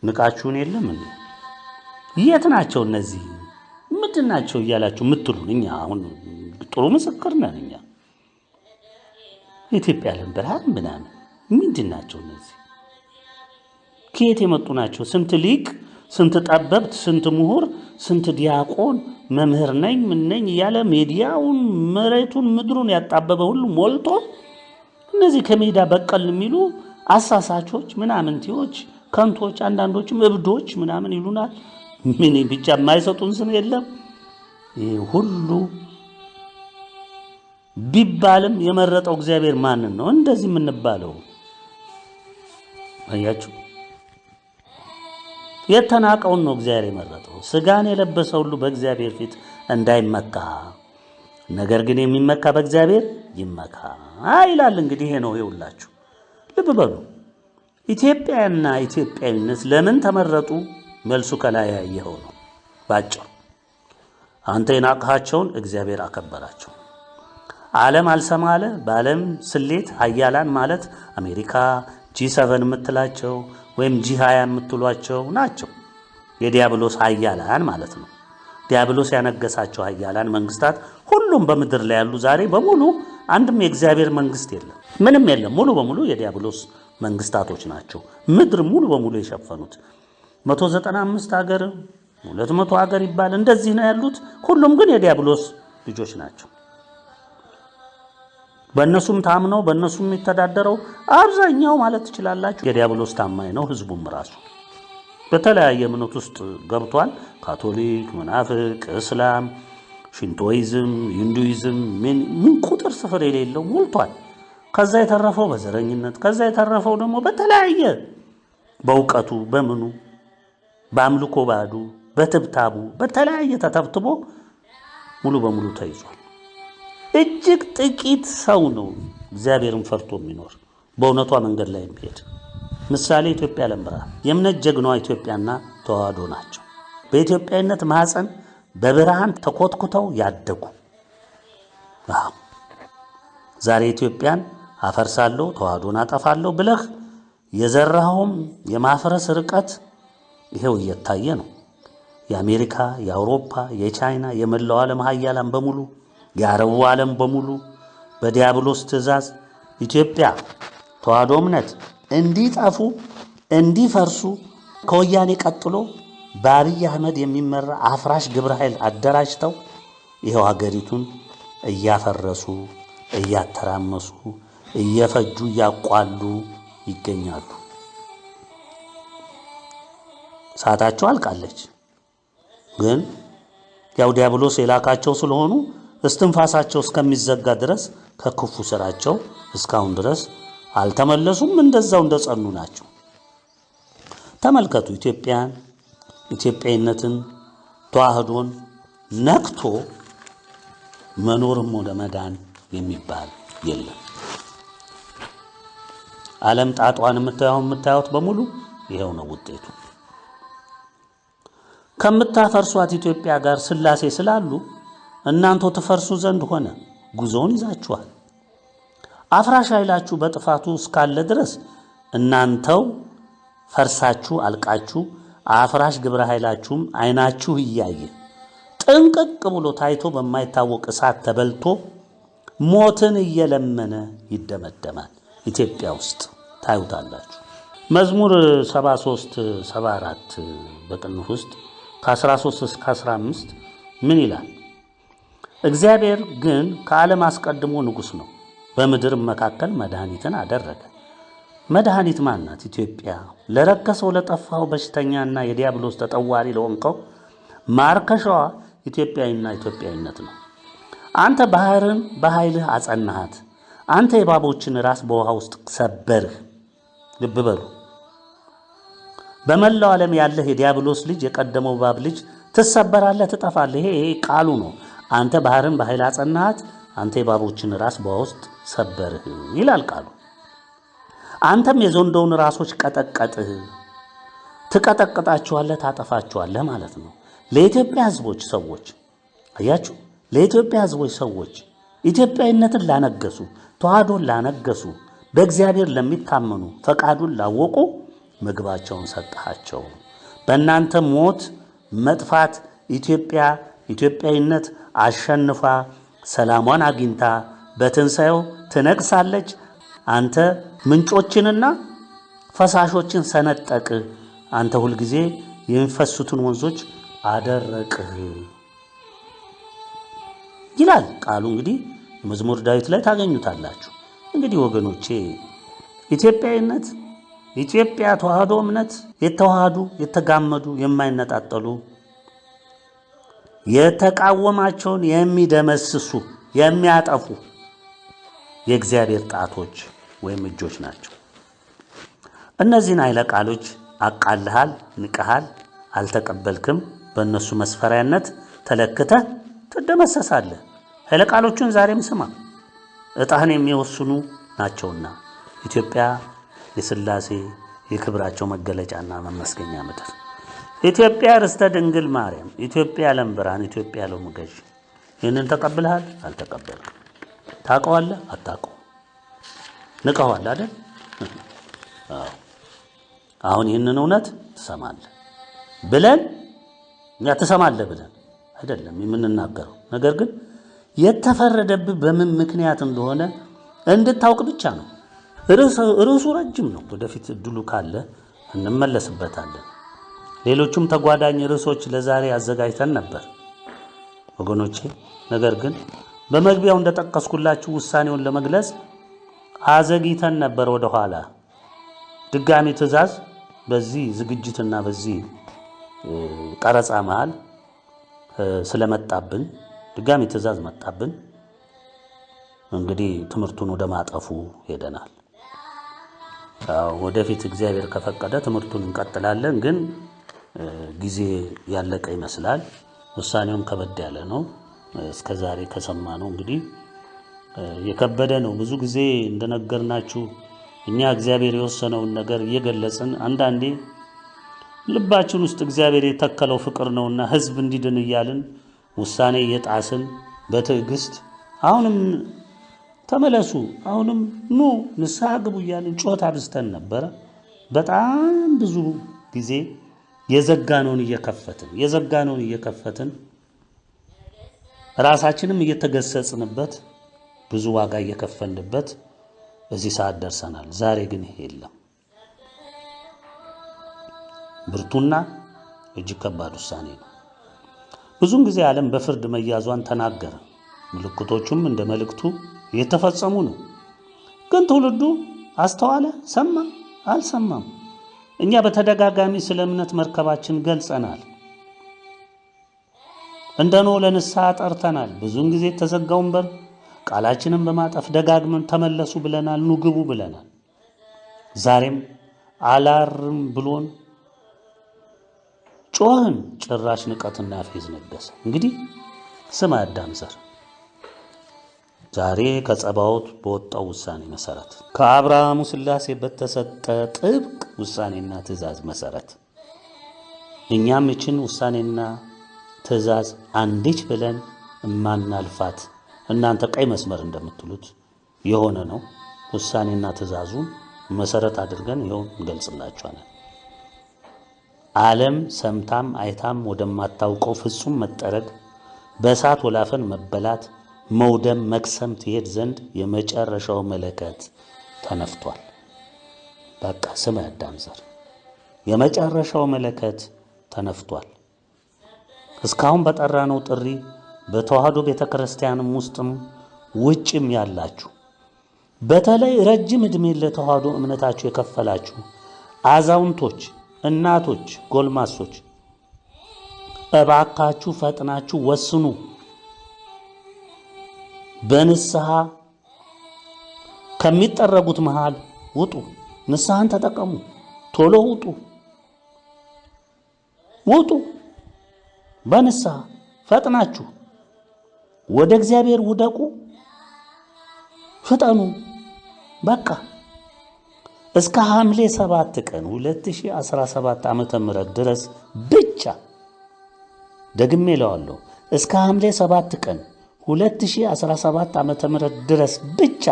ንቃችሁን የለም እንዴ? የት ናቸው እነዚህ ምንድን ናቸው እያላችሁ የምትሉን? እኛ አሁን ጥሩ ምስክር ነን። እኛ የኢትዮጵያ ዓለም ብርሃን ምናምን ምንድን ናቸው እነዚህ? ከየት የመጡ ናቸው? ስንት ሊቅ፣ ስንት ጠበብት፣ ስንት ምሁር፣ ስንት ዲያቆን መምህር ነኝ ምን ነኝ እያለ ሜዲያውን መሬቱን ምድሩን ያጣበበ ሁሉ ሞልቶ እነዚህ ከሜዳ በቀል የሚሉ አሳሳቾች ምናምንቲዎች ከንቶች፣ አንዳንዶችም እብዶች ምናምን ይሉናል። ምን ብቻ የማይሰጡን ስም የለም። ይህ ሁሉ ቢባልም የመረጠው እግዚአብሔር ማንን ነው እንደዚህ የምንባለው? አያችሁ፣ የተናቀውን ነው እግዚአብሔር የመረጠው። ስጋን የለበሰ ሁሉ በእግዚአብሔር ፊት እንዳይመካ፣ ነገር ግን የሚመካ በእግዚአብሔር ይመካ ይላል። እንግዲህ ይሄ ነው። ይውላችሁ ልብ በሉ። ኢትዮጵያና ኢትዮጵያዊነት ለምን ተመረጡ? መልሱ ከላይ ያየኸው ነው ባጭሩ። አንተ የናቅሃቸውን እግዚአብሔር አከበራቸው። ዓለም አልሰማ አለ። በዓለም ስሌት ኃያላን ማለት አሜሪካ G7 የምትላቸው ወይም G20 የምትሏቸው ናቸው። የዲያብሎስ ኃያላን ማለት ነው። ዲያብሎስ ያነገሳቸው ኃያላን መንግስታት ሁሉም በምድር ላይ ያሉ ዛሬ በሙሉ አንድም የእግዚአብሔር መንግስት የለም፣ ምንም የለም። ሙሉ በሙሉ የዲያብሎስ መንግስታቶች ናቸው ምድር ሙሉ በሙሉ የሸፈኑት። 195 ሀገር 200 ሀገር ይባል እንደዚህ ነው ያሉት። ሁሉም ግን የዲያብሎስ ልጆች ናቸው። በእነሱም ታምነው በእነሱም የሚተዳደረው አብዛኛው ማለት ትችላላችሁ የዲያብሎስ ታማኝ ነው። ህዝቡም ራሱ በተለያየ እምነት ውስጥ ገብቷል። ካቶሊክ፣ መናፍቅ፣ እስላም፣ ሽንቶይዝም፣ ሂንዱይዝም ምን ቁጥር ስፍር የሌለው ሞልቷል። ከዛ የተረፈው በዘረኝነት፣ ከዛ የተረፈው ደግሞ በተለያየ በእውቀቱ በምኑ በአምልኮ ባዱ በትብታቡ በተለያየ ተተብትቦ ሙሉ በሙሉ ተይዟል። እጅግ ጥቂት ሰው ነው እግዚአብሔርን ፈርቶ የሚኖር በእውነቷ መንገድ ላይ የሚሄድ። ምሳሌ ኢትዮጵያ ዓለም ብርሃን የእምነት ጀግናዋ ኢትዮጵያና ተዋህዶ ናቸው። በኢትዮጵያዊነት ማህፀን በብርሃን ተኮትኩተው ያደጉ። ዛሬ ኢትዮጵያን አፈርሳለሁ ተዋህዶን አጠፋለሁ ብለህ የዘራኸውም የማፍረስ ርቀት ይሄው እየታየ ነው። የአሜሪካ፣ የአውሮፓ፣ የቻይና፣ የመላው ዓለም ሀያላን በሙሉ የአረቡ ዓለም በሙሉ በዲያብሎስ ትእዛዝ ኢትዮጵያ ተዋህዶ እምነት እንዲጠፉ እንዲፈርሱ ከወያኔ ቀጥሎ በአብይ አህመድ የሚመራ አፍራሽ ግብረ ኃይል አደራጅተው ይሄው ሀገሪቱን እያፈረሱ እያተራመሱ እየፈጁ እያቋሉ ይገኛሉ። ሰዓታቸው አልቃለች። ግን ያው ዲያብሎስ የላካቸው ስለሆኑ እስትንፋሳቸው እስከሚዘጋ ድረስ ከክፉ ስራቸው እስካሁን ድረስ አልተመለሱም። እንደዛው እንደጸኑ ናቸው። ተመልከቱ። ኢትዮጵያን፣ ኢትዮጵያዊነትን፣ ተዋህዶን ነክቶ መኖርም ወደ መዳን የሚባል የለም። ዓለም ጣጧን የምታዩት በሙሉ ይሄው ነው ውጤቱ። ከምታፈርሷት ኢትዮጵያ ጋር ስላሴ ስላሉ እናንተው ትፈርሱ ዘንድ ሆነ። ጉዞውን ይዛችኋል። አፍራሽ ኃይላችሁ በጥፋቱ እስካለ ድረስ እናንተው ፈርሳችሁ አልቃችሁ አፍራሽ ግብረ ኃይላችሁም አይናችሁ እያየ ጥንቅቅ ብሎ ታይቶ በማይታወቅ እሳት ተበልቶ ሞትን እየለመነ ይደመደማል። ኢትዮጵያ ውስጥ ታዩታላችሁ። መዝሙር 73 74 በቅንፍ ውስጥ ከ13 እስከ 15 ምን ይላል? እግዚአብሔር ግን ከዓለም አስቀድሞ ንጉሥ ነው፣ በምድር መካከል መድኃኒትን አደረገ። መድኃኒት ማን ናት? ኢትዮጵያ። ለረከሰው ለጠፋው በሽተኛና የዲያብሎስ ተጠዋሪ ለሆንከው ማርከሻዋ ኢትዮጵያዊና ኢትዮጵያዊነት ነው። አንተ ባህርን በኃይልህ አጸናሃት። አንተ የእባቦችን ራስ በውሃ ውስጥ ሰበርህ። ልብ በሉ። በመላው ዓለም ያለህ የዲያብሎስ ልጅ የቀደመው እባብ ልጅ ትሰበራለህ፣ ትጠፋለህ። ይሄ ቃሉ ነው። አንተ ባህርን በኃይል አጸናሃት፣ አንተ የእባቦችን ራስ በውሃ ውስጥ ሰበርህ ይላል ቃሉ። አንተም የዘንዶውን ራሶች ቀጠቀጥህ። ትቀጠቅጣቸዋለህ፣ ታጠፋቸዋለህ ማለት ነው። ለኢትዮጵያ ሕዝቦች ሰዎች አያችሁ፣ ለኢትዮጵያ ሕዝቦች ሰዎች ኢትዮጵያዊነትን ላነገሱ፣ ተዋህዶን ላነገሱ፣ በእግዚአብሔር ለሚታመኑ፣ ፈቃዱን ላወቁ ምግባቸውን ሰጣቸው። በእናንተ ሞት መጥፋት ኢትዮጵያ ኢትዮጵያዊነት አሸንፋ ሰላሟን አግኝታ በትንሣኤው ትነግሳለች። አንተ ምንጮችንና ፈሳሾችን ሰነጠቅ። አንተ ሁልጊዜ የሚፈሱትን ወንዞች አደረቅህ ይላል ቃሉ። እንግዲህ መዝሙር ዳዊት ላይ ታገኙታላችሁ። እንግዲህ ወገኖቼ ኢትዮጵያዊነት፣ ኢትዮጵያ ተዋህዶ እምነት የተዋሃዱ የተጋመዱ የማይነጣጠሉ የተቃወማቸውን የሚደመስሱ የሚያጠፉ የእግዚአብሔር ጣቶች ወይም እጆች ናቸው። እነዚህን ኃይለ ቃሎች አቃልሃል፣ ንቀሃል፣ አልተቀበልክም። በእነሱ መስፈሪያነት ተለክተህ ትደመሰሳለህ። ኃይለ ቃሎቹን ዛሬም ስማ፣ ዕጣህን የሚወስኑ ናቸውና። ኢትዮጵያ የሥላሴ የክብራቸው መገለጫና መመስገኛ ምድር፣ ኢትዮጵያ ርስተ ድንግል ማርያም፣ ኢትዮጵያ ዓለም ብርሃን፣ ኢትዮጵያ ዓለም ገዥ። ይህንን ተቀብልሃል? አልተቀበልክም። ታውቀዋለህ? አታውቀውም። ንቀዋል አይደል? አሁን ይህንን እውነት ትሰማለህ ብለን እኛ ትሰማለህ ብለን አይደለም የምንናገረው። ነገር ግን የተፈረደብህ በምን ምክንያት እንደሆነ እንድታውቅ ብቻ ነው። ርዕሱ ረጅም ነው። ወደፊት እድሉ ካለ እንመለስበታለን። ሌሎቹም ተጓዳኝ ርዕሶች ለዛሬ አዘጋጅተን ነበር ወገኖቼ። ነገር ግን በመግቢያው እንደጠቀስኩላችሁ ውሳኔውን ለመግለጽ አዘግይተን ነበር። ወደ ኋላ ድጋሚ ትእዛዝ በዚህ ዝግጅትና በዚህ ቀረጻ መሃል ስለመጣብን ድጋሚ ትእዛዝ መጣብን። እንግዲህ ትምህርቱን ወደ ማጠፉ ሄደናል። ወደፊት እግዚአብሔር ከፈቀደ ትምህርቱን እንቀጥላለን። ግን ጊዜ ያለቀ ይመስላል። ውሳኔውም ከበድ ያለ ነው። እስከዛሬ ከሰማነው እንግዲህ የከበደ ነው። ብዙ ጊዜ እንደነገርናችሁ እኛ እግዚአብሔር የወሰነውን ነገር እየገለጽን አንዳንዴ ልባችን ውስጥ እግዚአብሔር የተከለው ፍቅር ነውና ሕዝብ እንዲድን እያልን ውሳኔ እየጣስን በትዕግስት አሁንም ተመለሱ፣ አሁንም ኑ ንስሐ ግቡ እያልን ጮት አብዝተን ነበረ። በጣም ብዙ ጊዜ የዘጋነውን እየከፈትን ራሳችንም እየተገሰጽንበት ብዙ ዋጋ እየከፈልንበት እዚህ ሰዓት ደርሰናል። ዛሬ ግን ይሄ የለም። ብርቱና እጅግ ከባድ ውሳኔ ነው። ብዙውን ጊዜ ዓለም በፍርድ መያዟን ተናገረ። ምልክቶቹም እንደ መልእክቱ እየተፈጸሙ ነው። ግን ትውልዱ አስተዋለ? ሰማ? አልሰማም። እኛ በተደጋጋሚ ስለ እምነት መርከባችን ገልጸናል። እንደ ኖህ ለንስሐ ጠርተናል። ብዙውን ጊዜ የተዘጋውን በር ቃላችንን በማጠፍ ደጋግመን ተመለሱ ብለናል፣ ኑ ግቡ ብለናል። ዛሬም አላርም ብሎን ጮህን። ጭራሽ ንቀትና ፌዝ ነገሰ። እንግዲህ ስማ አዳም ዘር፣ ዛሬ ከጸባዖት በወጣው ውሳኔ መሰረት ከአብርሃሙ ሥላሴ በተሰጠ ጥብቅ ውሳኔና ትእዛዝ መሰረት እኛም ይችን ውሳኔና ትእዛዝ አንዲች ብለን እማናልፋት እናንተ ቀይ መስመር እንደምትሉት የሆነ ነው። ውሳኔና ትእዛዙን መሰረት አድርገን ይኸው እንገልጽላችኋለን። ዓለም ሰምታም አይታም ወደማታውቀው ፍጹም መጠረግ፣ በእሳት ወላፈን መበላት፣ መውደም፣ መክሰም ትሄድ ዘንድ የመጨረሻው መለከት ተነፍቷል። በቃ ስም አዳም ዘር፣ የመጨረሻው መለከት ተነፍቷል። እስካሁን በጠራነው ጥሪ በተዋህዶ ቤተክርስቲያንም ውስጥም ውጭም ያላችሁ በተለይ ረጅም ዕድሜ ለተዋህዶ እምነታችሁ የከፈላችሁ አዛውንቶች፣ እናቶች፣ ጎልማሶች እባካችሁ ፈጥናችሁ ወስኑ። በንስሐ ከሚጠረጉት መሃል ውጡ። ንስሐን ተጠቀሙ። ቶሎ ውጡ። በንስሐ ፈጥናችሁ ወደ እግዚአብሔር ውደቁ። ፍጠኑ። በቃ እስከ ሐምሌ 7 ቀን 2017 ዓመተ ምህረት ድረስ ብቻ ደግሜ እለዋለሁ፣ እስከ ሐምሌ 7 ቀን 2017 ዓመተ ምህረት ድረስ ብቻ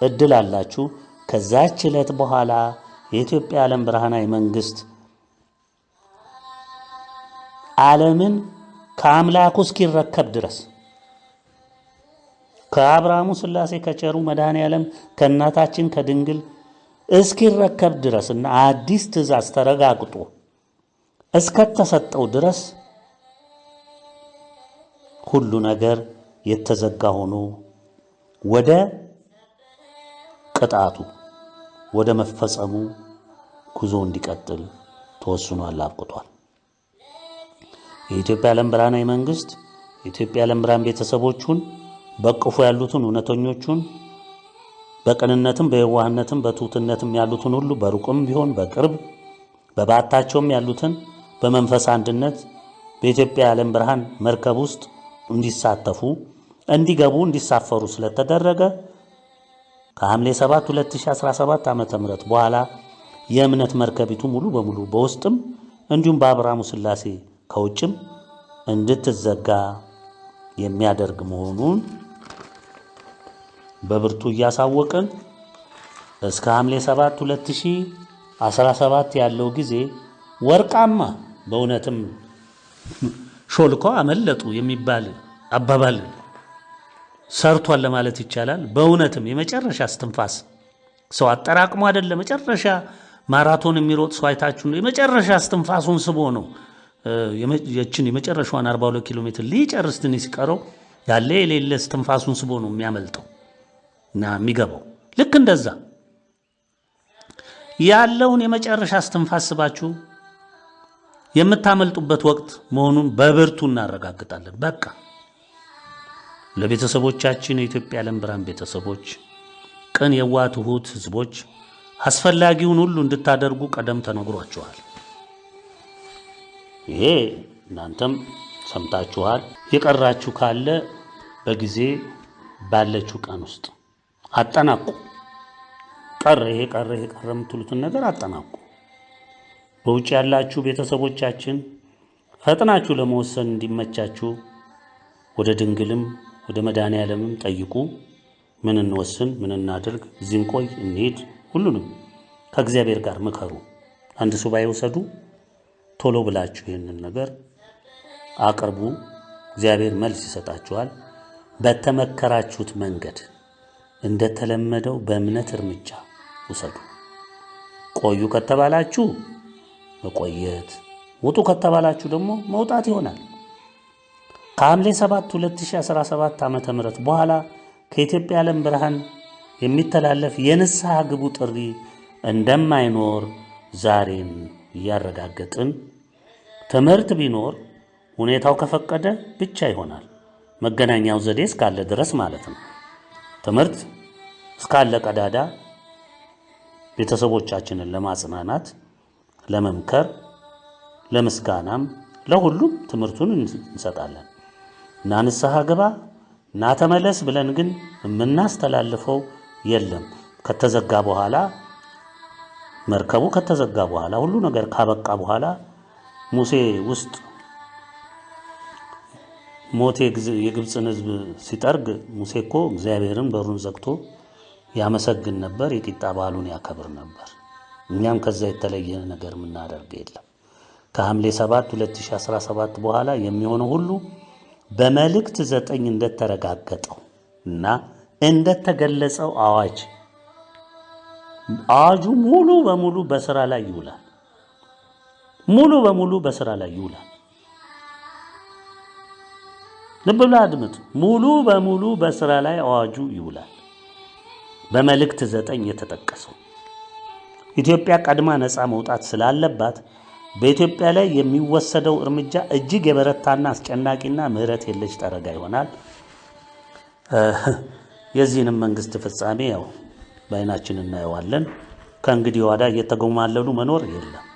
እድል አላችሁ። ከዛች ዕለት በኋላ የኢትዮጵያ ዓለም ብርሃናዊ መንግስት ዓለምን ከአምላኩ እስኪረከብ ድረስ ከአብርሃሙ ሥላሴ ከቸሩ መድኃኔ ዓለም ከእናታችን ከድንግል እስኪረከብ ድረስና አዲስ ትእዛዝ ተረጋግጦ እስከተሰጠው ድረስ ሁሉ ነገር የተዘጋ ሆኖ ወደ ቅጣቱ ወደ መፈጸሙ ጉዞ እንዲቀጥል ተወስኗል፣ አብቅቷል። የኢትዮጵያ ዓለም ብርሃናዊ መንግስት የኢትዮጵያ ዓለም ብርሃን ቤተሰቦቹን በቅፉ ያሉትን እውነተኞቹን በቅንነትም በየዋህነትም በትሑትነትም ያሉትን ሁሉ በሩቅም ቢሆን በቅርብ በባታቸውም ያሉትን በመንፈስ አንድነት በኢትዮጵያ ዓለም ብርሃን መርከብ ውስጥ እንዲሳተፉ እንዲገቡ እንዲሳፈሩ ስለተደረገ ከሐምሌ 7 2017 ዓ.ም በኋላ የእምነት መርከቢቱ ሙሉ በሙሉ በውስጥም እንዲሁም በአብርሃሙ ሥላሴ ከውጭም እንድትዘጋ የሚያደርግ መሆኑን በብርቱ እያሳወቅን እስከ ሐምሌ 7 2017 ያለው ጊዜ ወርቃማ በእውነትም ሾልኮ አመለጡ የሚባል አባባል ሰርቷል ለማለት ይቻላል። በእውነትም የመጨረሻ እስትንፋስ ሰው አጠራቅሞ አይደለም። መጨረሻ ማራቶን የሚሮጥ ሰው አይታችሁ ነው። የመጨረሻ እስትንፋሱን ስቦ ነው የችን የመጨረሻዋን 42 ኪሎ ሜትር ሊጨርስ ትንሽ ሲቀረው ያለ የሌለ እስትንፋሱን ስቦ ነው የሚያመልጠው እና የሚገባው። ልክ እንደዛ ያለውን የመጨረሻ እስትንፋስ ስባችሁ የምታመልጡበት ወቅት መሆኑን በብርቱ እናረጋግጣለን። በቃ ለቤተሰቦቻችን የኢትዮጵያ ዓለም ብርሃን ቤተሰቦች፣ ቅን የዋህ ትሑት ህዝቦች አስፈላጊውን ሁሉ እንድታደርጉ ቀደም ተነግሯቸዋል። ይሄ እናንተም ሰምታችኋል። የቀራችሁ ካለ በጊዜ ባለችው ቀን ውስጥ አጠናቁ። ይሄ ቀረ የምትሉትን ነገር አጠናቁ። በውጭ ያላችሁ ቤተሰቦቻችን ፈጥናችሁ ለመወሰን እንዲመቻችሁ ወደ ድንግልም ወደ መድኃኔዓለምም ጠይቁ። ምን እንወስን፣ ምን እናድርግ፣ እዚህ እንቆይ፣ እንሂድ፣ ሁሉንም ከእግዚአብሔር ጋር ምከሩ። አንድ ሱባኤ ውሰዱ። ቶሎ ብላችሁ ይህንን ነገር አቅርቡ። እግዚአብሔር መልስ ይሰጣችኋል። በተመከራችሁት መንገድ እንደተለመደው በእምነት እርምጃ ውሰዱ። ቆዩ ከተባላችሁ መቆየት፣ ውጡ ከተባላችሁ ደግሞ መውጣት ይሆናል። ከሐምሌ 7 2017 ዓመተ ምህረት በኋላ ከኢትዮጵያ ዓለም ብርሃን የሚተላለፍ የንስሐ ግቡ ጥሪ እንደማይኖር ዛሬን እያረጋገጥን፣ ትምህርት ቢኖር ሁኔታው ከፈቀደ ብቻ ይሆናል። መገናኛው ዘዴ እስካለ ድረስ ማለት ነው። ትምህርት እስካለ ቀዳዳ ቤተሰቦቻችንን ለማጽናናት፣ ለመምከር፣ ለምስጋናም ለሁሉም ትምህርቱን እንሰጣለን እና ንስሐ ግባ እና ተመለስ ብለን ግን የምናስተላልፈው የለም። ከተዘጋ በኋላ መርከቡ ከተዘጋ በኋላ ሁሉ ነገር ካበቃ በኋላ ሙሴ ውስጥ ሞቴ የግብፅን ሕዝብ ሲጠርግ ሙሴ እኮ እግዚአብሔርን በሩን ዘግቶ ያመሰግን ነበር፣ የቂጣ በዓሉን ያከብር ነበር። እኛም ከዛ የተለየ ነገር የምናደርግ የለም። ከሐምሌ 7 2017 በኋላ የሚሆነው ሁሉ በመልእክት 9 እንደተረጋገጠው እና እንደተገለጸው አዋጁ ሙሉ በሙሉ በስራ ላይ ይውላል። ሙሉ በሙሉ በስራ ላይ ይውላል። ልብ ብላ አድምጡ። ሙሉ በሙሉ በስራ ላይ አዋጁ ይውላል። በመልእክት 9 የተጠቀሰው ኢትዮጵያ ቀድማ ነፃ መውጣት ስላለባት በኢትዮጵያ ላይ የሚወሰደው እርምጃ እጅግ የበረታና አስጨናቂና ምህረት የለሽ ጠረጋ ይሆናል። የዚህንም መንግስት ፍጻሜ ያው በዓይናችን እናየዋለን። ከእንግዲህ ወዲያ እየተጎማለሉ መኖር የለም።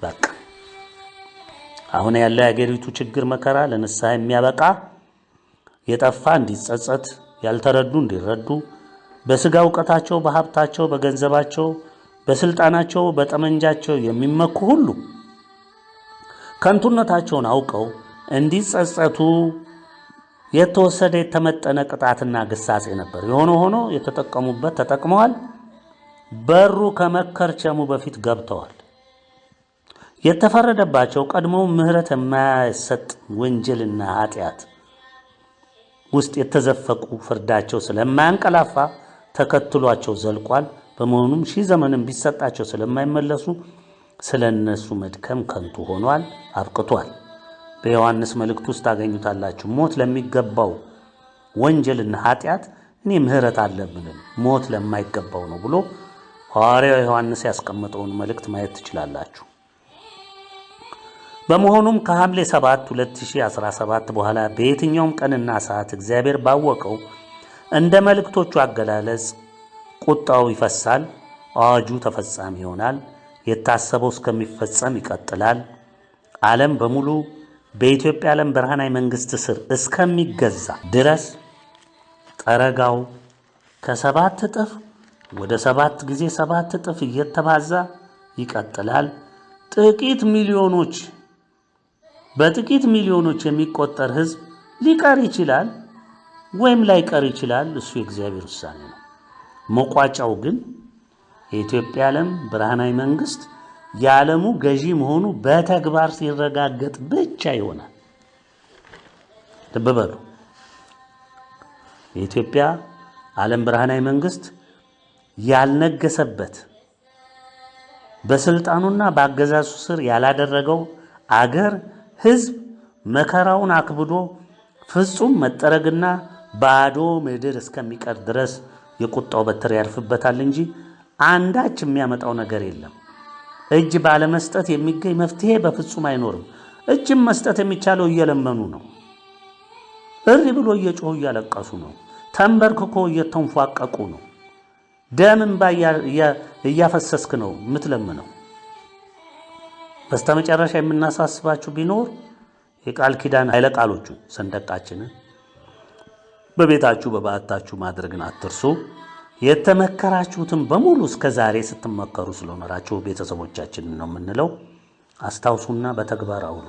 በቃ አሁን ያለው የአገሪቱ ችግር መከራ ለንስሐ የሚያበቃ የጠፋ እንዲጸጸት፣ ያልተረዱ እንዲረዱ፣ በስጋ ዕውቀታቸው፣ በሀብታቸው፣ በገንዘባቸው፣ በስልጣናቸው፣ በጠመንጃቸው የሚመኩ ሁሉ ከንቱነታቸውን አውቀው እንዲጸጸቱ የተወሰደ የተመጠነ ቅጣትና ግሳጼ ነበር። የሆነ ሆኖ የተጠቀሙበት ተጠቅመዋል። በሩ ከመከርቸሙ በፊት ገብተዋል። የተፈረደባቸው ቀድሞው ምህረት የማይሰጥ ወንጀልና ኃጢአት ውስጥ የተዘፈቁ ፍርዳቸው ስለማያንቀላፋ ተከትሏቸው ዘልቋል። በመሆኑም ሺህ ዘመንም ቢሰጣቸው ስለማይመለሱ ስለነሱ መድከም ከንቱ ሆኗል፣ አብቅቷል። በዮሐንስ መልእክት ውስጥ ታገኙታላችሁ። ሞት ለሚገባው ወንጀልና ኃጢአት እኔ ምህረት አለብንም ሞት ለማይገባው ነው ብሎ ሐዋርያው ዮሐንስ ያስቀመጠውን መልእክት ማየት ትችላላችሁ። በመሆኑም ከሐምሌ 7 2017 በኋላ በየትኛውም ቀንና ሰዓት እግዚአብሔር ባወቀው እንደ መልእክቶቹ አገላለጽ ቁጣው ይፈሳል፣ አዋጁ ተፈጻሚ ይሆናል፣ የታሰበው እስከሚፈጸም ይቀጥላል። ዓለም በሙሉ በኢትዮጵያ ዓለም ብርሃናዊ መንግስት ስር እስከሚገዛ ድረስ ጠረጋው ከ7 እጥፍ ወደ 7 ጊዜ 7 እጥፍ እየተባዛ ይቀጥላል። በጥቂት ሚሊዮኖች የሚቆጠር ህዝብ ሊቀር ይችላል ወይም ላይቀር ይችላል። እሱ የእግዚአብሔር ውሳኔ ነው። መቋጫው ግን የኢትዮጵያ ዓለም ብርሃናዊ መንግስት የዓለሙ ገዢ መሆኑ በተግባር ሲረጋገጥ ብቻ ይሆናል። ልብ በሉ። የኢትዮጵያ ዓለም ብርሃናዊ መንግስት ያልነገሰበት በስልጣኑና በአገዛዙ ስር ያላደረገው አገር ህዝብ መከራውን አክብዶ ፍጹም መጠረግና ባዶ ምድር እስከሚቀር ድረስ የቁጣው በትር ያርፍበታል እንጂ አንዳች የሚያመጣው ነገር የለም። እጅ ባለመስጠት የሚገኝ መፍትሄ በፍጹም አይኖርም። እጅም መስጠት የሚቻለው እየለመኑ ነው። እሪ ብሎ እየጮሁ እያለቀሱ ነው። ተንበርክኮ እየተንፏቀቁ ነው። ደም እንባ እያፈሰስክ ነው የምትለምነው። በስተመጨረሻ የምናሳስባችሁ ቢኖር የቃል ኪዳን ኃይለ ቃሎቹን ሰንደቃችንን በቤታችሁ በባዕታችሁ ማድረግን አትርሱ። የተመከራችሁትን በሙሉ እስከ ዛሬ ስትመከሩ ስለኖራችሁ ቤተሰቦቻችንን ነው የምንለው። አስታውሱና በተግባር አውሉ።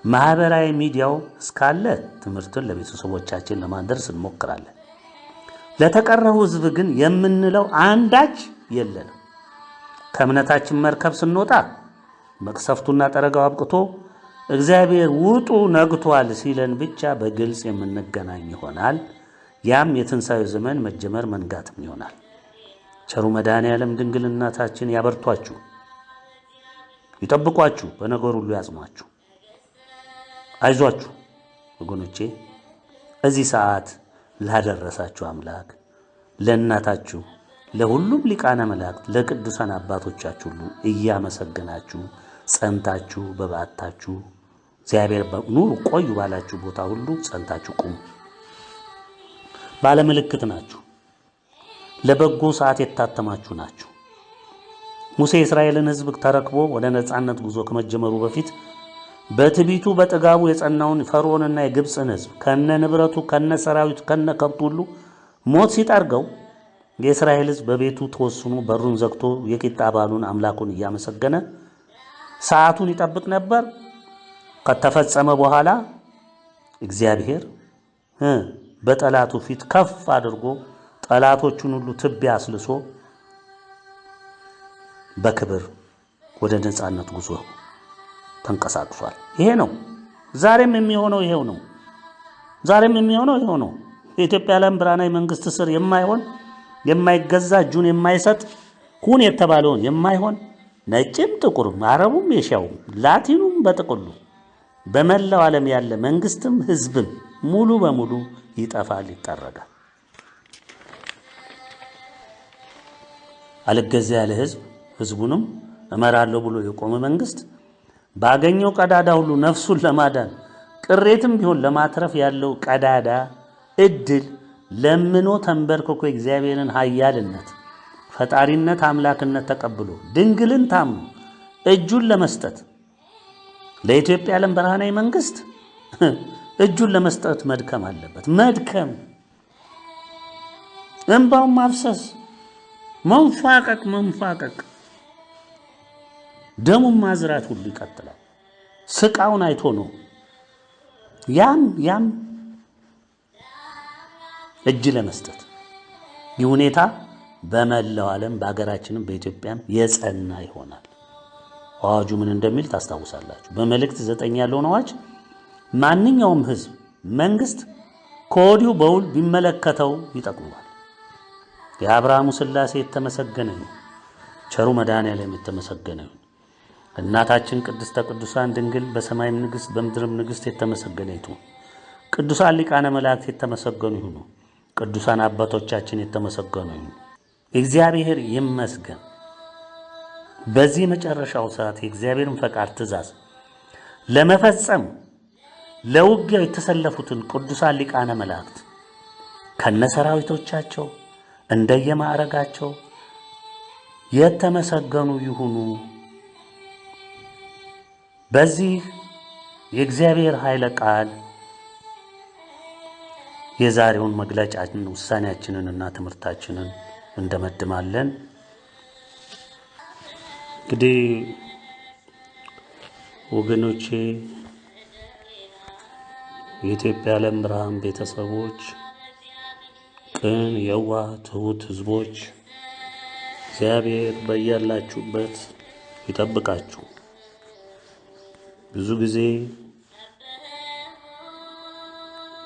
ማህበራዊ ሚዲያው እስካለ ትምህርትን ለቤተሰቦቻችን ለማድረስ እንሞክራለን። ለተቀረው ሕዝብ ግን የምንለው አንዳች የለንም። ከእምነታችን መርከብ ስንወጣ መቅሰፍቱና ጠረጋው አብቅቶ እግዚአብሔር ውጡ ነግቷል ሲለን ብቻ በግልጽ የምንገናኝ ይሆናል። ያም የትንሣኤው ዘመን መጀመር መንጋትም ይሆናል። ቸሩ መድኃኔዓለም ድንግል እናታችን ያበርቷችሁ፣ ይጠብቋችሁ፣ በነገር ሁሉ ያጽኗችሁ። አይዟችሁ ወገኖቼ፣ እዚህ ሰዓት ላደረሳችሁ አምላክ ለእናታችሁ ለሁሉም ሊቃነ መላእክት ለቅዱሳን አባቶቻችሁ ሁሉ እያመሰገናችሁ ጸንታችሁ በባዕታችሁ እግዚአብሔር ኑሩ ቆዩ ባላችሁ ቦታ ሁሉ ጸንታችሁ ቁሙ። ባለምልክት ናችሁ። ለበጎ ሰዓት የታተማችሁ ናችሁ። ሙሴ የእስራኤልን ሕዝብ ተረክቦ ወደ ነጻነት ጉዞ ከመጀመሩ በፊት በትዕቢቱ በጥጋቡ የጸናውን ፈርዖንና የግብፅን ሕዝብ ከነ ንብረቱ ከነ ሰራዊቱ ከነ ከብቱ ሁሉ ሞት ሲጠርገው የእስራኤል ሕዝብ በቤቱ ተወስኖ በሩን ዘግቶ የቂጣ በዓሉን አምላኩን እያመሰገነ ሰዓቱን ይጠብቅ ነበር። ከተፈጸመ በኋላ እግዚአብሔር በጠላቱ ፊት ከፍ አድርጎ ጠላቶቹን ሁሉ ትቢያ አስልሶ በክብር ወደ ነጻነት ጉዞ ተንቀሳቅሷል። ይሄ ነው ዛሬም የሚሆነው። ይሄው ነው ዛሬም የሚሆነው። ይሄው ነው። የኢትዮጵያ ዓለም ብርሃናዊ መንግስት ስር የማይሆን የማይገዛ እጁን የማይሰጥ ሁን የተባለውን የማይሆን ነጭም ጥቁርም አረቡም ኤሽያውም ላቲኑም በጥቅሉ በመላው ዓለም ያለ መንግስትም ህዝብም ሙሉ በሙሉ ይጠፋል፣ ይጠረጋል። አልገዛ ያለ ህዝቡንም እመራለሁ ብሎ የቆመ መንግስት ባገኘው ቀዳዳ ሁሉ ነፍሱን ለማዳን ቅሬትም ቢሆን ለማትረፍ ያለው ቀዳዳ እድል ለምኖ ተንበርክኮ እግዚአብሔርን ኃያልነት ፈጣሪነት አምላክነት ተቀብሎ ድንግልን ታምኖ እጁን ለመስጠት ለኢትዮጵያ ዓለም ብርሃናዊ መንግስት እጁን ለመስጠት መድከም አለበት። መድከም፣ እንባውን ማፍሰስ፣ መንፋቀቅ፣ ደሙን ማዝራት ሁሉ ይቀጥላል። ስቃውን አይቶ ነው ያም እጅ ለመስጠት። ይህ ሁኔታ በመላው ዓለም በአገራችንም በኢትዮጵያም የጸና ይሆናል። አዋጁ ምን እንደሚል ታስታውሳላችሁ። በመልእክት 9 ያለውን አዋጅ ማንኛውም ህዝብ መንግስት ከወዲሁ በውል ቢመለከተው ይጠቅማል። የአብርሃሙ ሥላሴ የተመሰገነ ነው። ቸሩ መድኃኔዓለም የተመሰገነ ነው። እናታችን ቅድስተ ቅዱሳን ድንግል በሰማይም ንግሥት በምድርም ንግሥት የተመሰገነ ይሁን። ቅዱሳን ሊቃነ መላእክት የተመሰገኑ ይሁኑ። ቅዱሳን አባቶቻችን የተመሰገኑ ይሁኑ። እግዚአብሔር ይመስገን። በዚህ መጨረሻው ሰዓት የእግዚአብሔርን ፈቃድ ትእዛዝ ለመፈጸም ለውጊያው የተሰለፉትን ቅዱሳን ሊቃነ መላእክት ከነሰራዊቶቻቸው እንደየማዕረጋቸው የተመሰገኑ ይሁኑ። በዚህ የእግዚአብሔር ኃይለ ቃል የዛሬውን መግለጫችን ውሳኔያችንንና ትምህርታችንን እንደመድማለን። እንግዲህ ወገኖቼ የኢትዮጵያ ዓለም ብርሃን ቤተሰቦች፣ ቅን የዋህ ትሁት ህዝቦች እግዚአብሔር በያላችሁበት ይጠብቃችሁ። ብዙ ጊዜ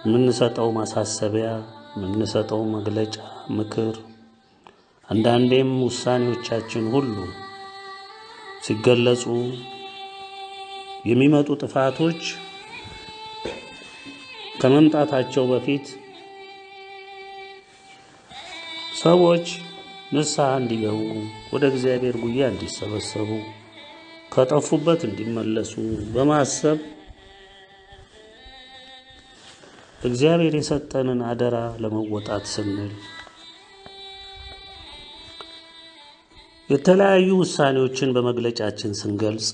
የምንሰጠው ማሳሰቢያ፣ የምንሰጠው መግለጫ፣ ምክር፣ አንዳንዴም ውሳኔዎቻችን ሁሉ ሲገለጹ የሚመጡ ጥፋቶች ከመምጣታቸው በፊት ሰዎች ንስሐ እንዲገቡ ወደ እግዚአብሔር ጉያ እንዲሰበሰቡ ከጠፉበት እንዲመለሱ በማሰብ እግዚአብሔር የሰጠንን አደራ ለመወጣት ስንል የተለያዩ ውሳኔዎችን በመግለጫችን ስንገልጽ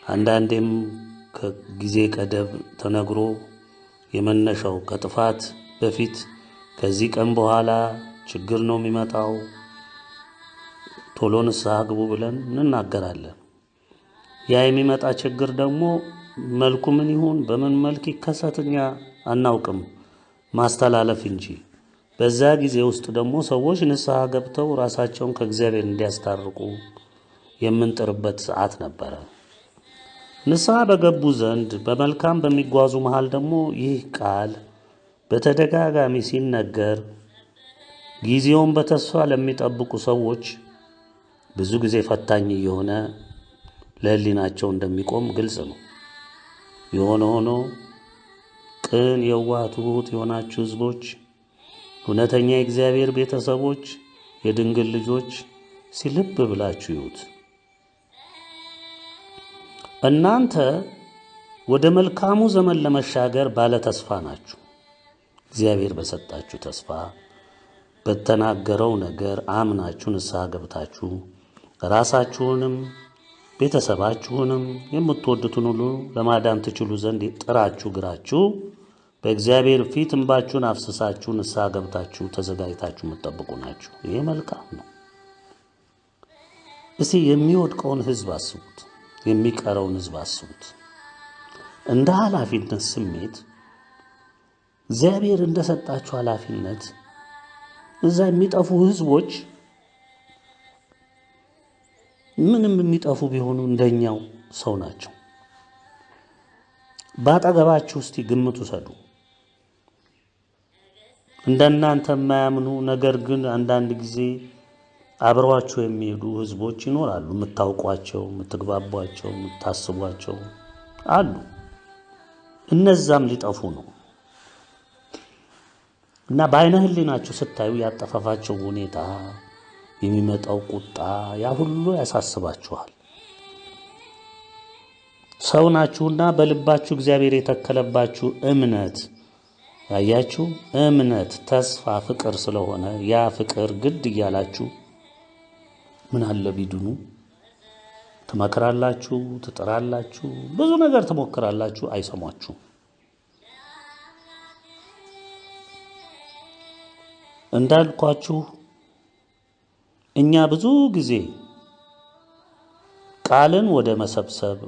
አንዳንዴም ከጊዜ ቀደብ ተነግሮ የመነሻው ከጥፋት በፊት ከዚህ ቀን በኋላ ችግር ነው የሚመጣው፣ ቶሎ ንስሐ ግቡ ብለን እንናገራለን። ያ የሚመጣ ችግር ደግሞ መልኩ ምን ይሁን በምን መልክ ይከሰትኛ አናውቅም፣ ማስተላለፍ እንጂ። በዛ ጊዜ ውስጥ ደግሞ ሰዎች ንስሐ ገብተው ራሳቸውን ከእግዚአብሔር እንዲያስታርቁ የምንጥርበት ሰዓት ነበረ። ንስሐ በገቡ ዘንድ በመልካም በሚጓዙ መሃል ደግሞ ይህ ቃል በተደጋጋሚ ሲነገር ጊዜውን በተስፋ ለሚጠብቁ ሰዎች ብዙ ጊዜ ፈታኝ እየሆነ ለሕሊናቸው እንደሚቆም ግልጽ ነው። የሆነ ሆኖ ቅን፣ የዋህ፣ ትሑት የሆናችሁ ሕዝቦች፣ እውነተኛ የእግዚአብሔር ቤተሰቦች፣ የድንግል ልጆች ሲልብ ብላችሁ ይዩት። እናንተ ወደ መልካሙ ዘመን ለመሻገር ባለ ተስፋ ናችሁ። እግዚአብሔር በሰጣችሁ ተስፋ በተናገረው ነገር አምናችሁ ንስሐ ገብታችሁ ራሳችሁንም ቤተሰባችሁንም የምትወዱትን ሁሉ ለማዳን ትችሉ ዘንድ ጥራችሁ ግራችሁ በእግዚአብሔር ፊት እንባችሁን አፍስሳችሁ ንስሐ ገብታችሁ ተዘጋጅታችሁ የምትጠብቁ ናችሁ። ይህ መልካም ነው። እስቲ የሚወድቀውን ሕዝብ አስቡት፣ የሚቀረውን ሕዝብ አስቡት። እንደ ኃላፊነት ስሜት እግዚአብሔር እንደሰጣችሁ ኃላፊነት እዛ የሚጠፉ ሕዝቦች ምንም የሚጠፉ ቢሆኑ እንደኛው ሰው ናቸው። ባጠገባችሁ እስቲ ግምት ውሰዱ። እንደናንተ የማያምኑ ነገር ግን አንዳንድ ጊዜ አብረዋቸው የሚሄዱ ሕዝቦች ይኖራሉ። የምታውቋቸው፣ የምትግባቧቸው፣ የምታስቧቸው አሉ። እነዛም ሊጠፉ ነው እና በዓይነ ሕሊናችሁ ስታዩ ያጠፋፋቸው ሁኔታ፣ የሚመጣው ቁጣ፣ ያ ሁሉ ያሳስባችኋል። ሰው ናችሁና በልባችሁ እግዚአብሔር የተከለባችሁ እምነት፣ ያያችሁ እምነት፣ ተስፋ፣ ፍቅር ስለሆነ ያ ፍቅር ግድ እያላችሁ ምን አለ ቢድኑ ትመክራላችሁ፣ ትጥራላችሁ፣ ብዙ ነገር ትሞክራላችሁ፣ አይሰሟችሁ። እንዳልኳችሁ እኛ ብዙ ጊዜ ቃልን ወደ መሰብሰብ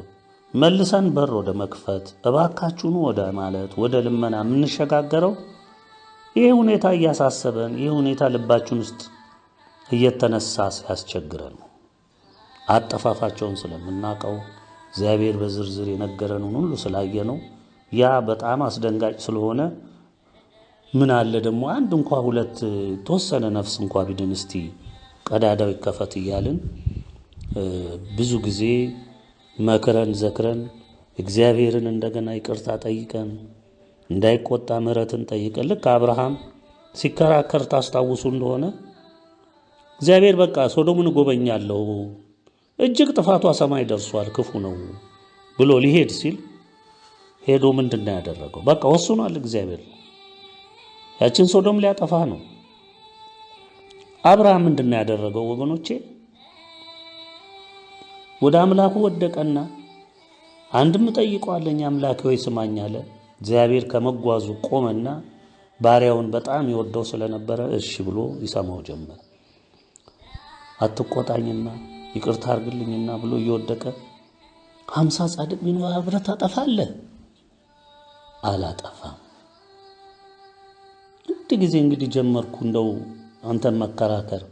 መልሰን በር ወደ መክፈት እባካችሁን ወደ ማለት ወደ ልመና የምንሸጋገረው ይህ ሁኔታ እያሳሰበን፣ ይህ ሁኔታ ልባችን ውስጥ እየተነሳ ሲያስቸግረን ነው። አጠፋፋቸውን ስለምናውቀው እግዚአብሔር በዝርዝር የነገረንን ሁሉ ስላየነው ያ በጣም አስደንጋጭ ስለሆነ ምን አለ ደግሞ አንድ እንኳ ሁለት ተወሰነ ነፍስ እንኳ ቢድን እስቲ ቀዳዳው ይከፈት እያልን ብዙ ጊዜ መክረን ዘክረን እግዚአብሔርን እንደገና ይቅርታ ጠይቀን እንዳይቆጣ ምሕረትን ጠይቀን ልክ አብርሃም ሲከራከር ታስታውሱ እንደሆነ እግዚአብሔር በቃ ሶዶምን እጎበኛለሁ እጅግ ጥፋቷ ሰማይ ደርሷል ክፉ ነው ብሎ ሊሄድ ሲል ሄዶ ምንድን ነው ያደረገው? በቃ ወስኗል እግዚአብሔር ያችን ሶዶም ሊያጠፋ ነው። አብርሃም ምንድን ነው ያደረገው ወገኖቼ? ወደ አምላኩ ወደቀና አንድም ጠይቀዋለኝ አምላኬ ሆይ ስማኝ አለ። እግዚአብሔር ከመጓዙ ቆመና ባሪያውን በጣም ይወደው ስለነበረ እሺ ብሎ ይሰማው ጀመረ። አትቆጣኝና ይቅርታ አድርግልኝና ብሎ እየወደቀ 50 ጻድቅ ቢኖር አብረህ ታጠፋለህ? አላጠፋም። አንድ ጊዜ እንግዲህ ጀመርኩ እንደው አንተን መከራከር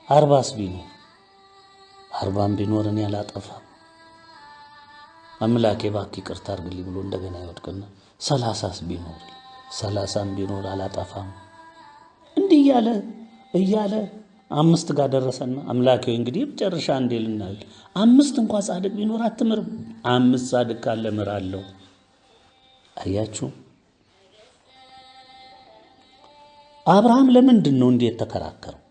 40 ቢኖር 40 ቢኖር እኔ አላጠፋም አምላኬ እባክህ ይቅርታ አድርግልኝ ብሎ እንደገና ይወድቅና 30 ቢኖር 30 ቢኖር አላጠፋም። እንዲህ እያለ 5 ጋር ደረሰና አምላኬ እንግዲህ መጨረሻ እንዴ ልናል 5 እንኳን ጻድቅ ቢኖር አትምርም? 5 ጻድቅ ካለ ምራለሁ። አያችሁ አብርሃም ለምንድን ነው እንዴት ተከራከረው?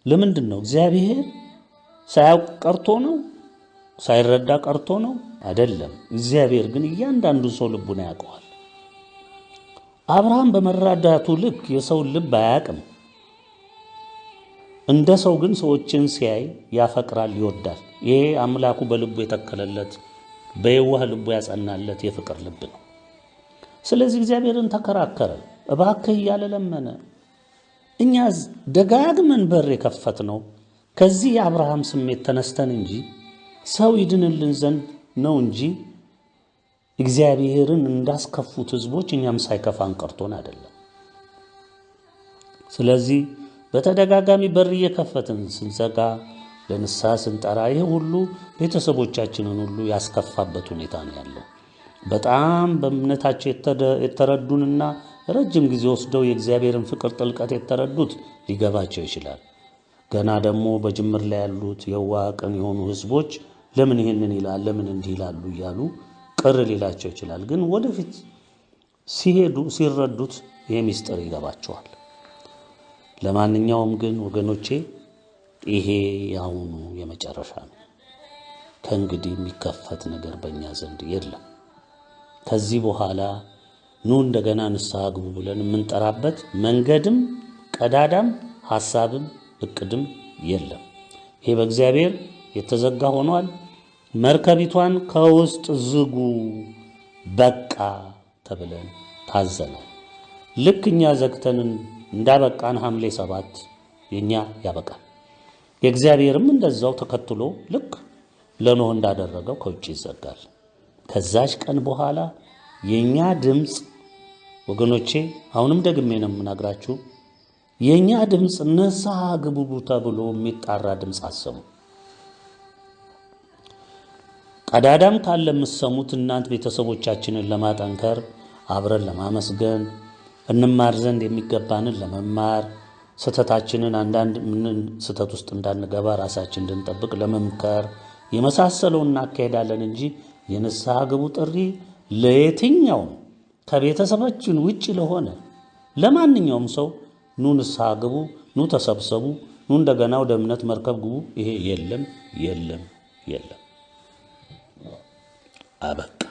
ለምንድን ነው? እግዚአብሔር ሳያውቅ ቀርቶ ነው? ሳይረዳ ቀርቶ ነው? አይደለም። እግዚአብሔር ግን እያንዳንዱ ሰው ልቡን ያውቀዋል። አብርሃም በመረዳቱ ልክ የሰው ልብ አያውቅም። እንደ ሰው ግን ሰዎችን ሲያይ ያፈቅራል፣ ይወዳል። ይሄ አምላኩ በልቡ የተከለለት በየዋህ ልቡ ያጸናለት የፍቅር ልብ ነው። ስለዚህ እግዚአብሔርን ተከራከረ፣ እባክህ እያለ ለመነ። እኛ ደጋግመን በር የከፈትነው ከዚህ የአብርሃም ስሜት ተነስተን እንጂ ሰው ይድንልን ዘንድ ነው እንጂ እግዚአብሔርን እንዳስከፉት ህዝቦች እኛም ሳይከፋን ቀርቶን አይደለም። ስለዚህ በተደጋጋሚ በር እየከፈትን ስንዘጋ፣ ለንስሐ ስንጠራ ይሄ ሁሉ ቤተሰቦቻችንን ሁሉ ያስከፋበት ሁኔታ ነው ያለው። በጣም በእምነታቸው የተረዱንና ረጅም ጊዜ ወስደው የእግዚአብሔርን ፍቅር ጥልቀት የተረዱት ሊገባቸው ይችላል። ገና ደግሞ በጅምር ላይ ያሉት የዋህ ቅን የሆኑ ህዝቦች ለምን ይሄንን ይላል ለምን እንዲህ ይላሉ እያሉ ቅር ሊላቸው ይችላል። ግን ወደፊት ሲሄዱ ሲረዱት ይሄ ምስጢር ይገባቸዋል። ለማንኛውም ግን ወገኖቼ ይሄ ያሁኑ የመጨረሻ ነው። ከእንግዲህ የሚከፈት ነገር በእኛ ዘንድ የለም። ከዚህ በኋላ ኑ እንደገና ንስሐ ግቡ ብለን የምንጠራበት መንገድም ቀዳዳም ሐሳብም እቅድም የለም። ይሄ በእግዚአብሔር የተዘጋ ሆኗል። መርከቢቷን ከውስጥ ዝጉ በቃ ተብለን ታዘናል። ልክ እኛ ዘግተንን እንዳበቃን ሐምሌ 7 የኛ ያበቃል። የእግዚአብሔርም እንደዛው ተከትሎ ልክ ለኖህ እንዳደረገው ከውጭ ይዘጋል። ከዛች ቀን በኋላ የኛ ድምጽ ወገኖቼ አሁንም ደግሜ ነው የምናግራችሁ፣ የኛ ድምጽ ንስሐ ግቡ ተብሎ የሚጣራ ድምጽ አሰሙ። ቀዳዳም ካለ የምትሰሙት እናንተ ቤተሰቦቻችንን ለማጠንከር አብረን ለማመስገን እንማር ዘንድ የሚገባንን ለመማር ስተታችንን አንዳንድ ምን ስተት ውስጥ እንዳንገባ ራሳችን እንድንጠብቅ ለመምከር የመሳሰለውን እናካሄዳለን እንጂ የንስሐ ግቡ ጥሪ ለየትኛውም ከቤተሰባችን ውጪ ለሆነ ለማንኛውም ሰው ኑ ንስሐ ግቡ፣ ኑ ተሰብሰቡ፣ ኑ እንደገና ወደ እምነት መርከብ ግቡ፣ ይሄ የለም የለም የለም። አበቃ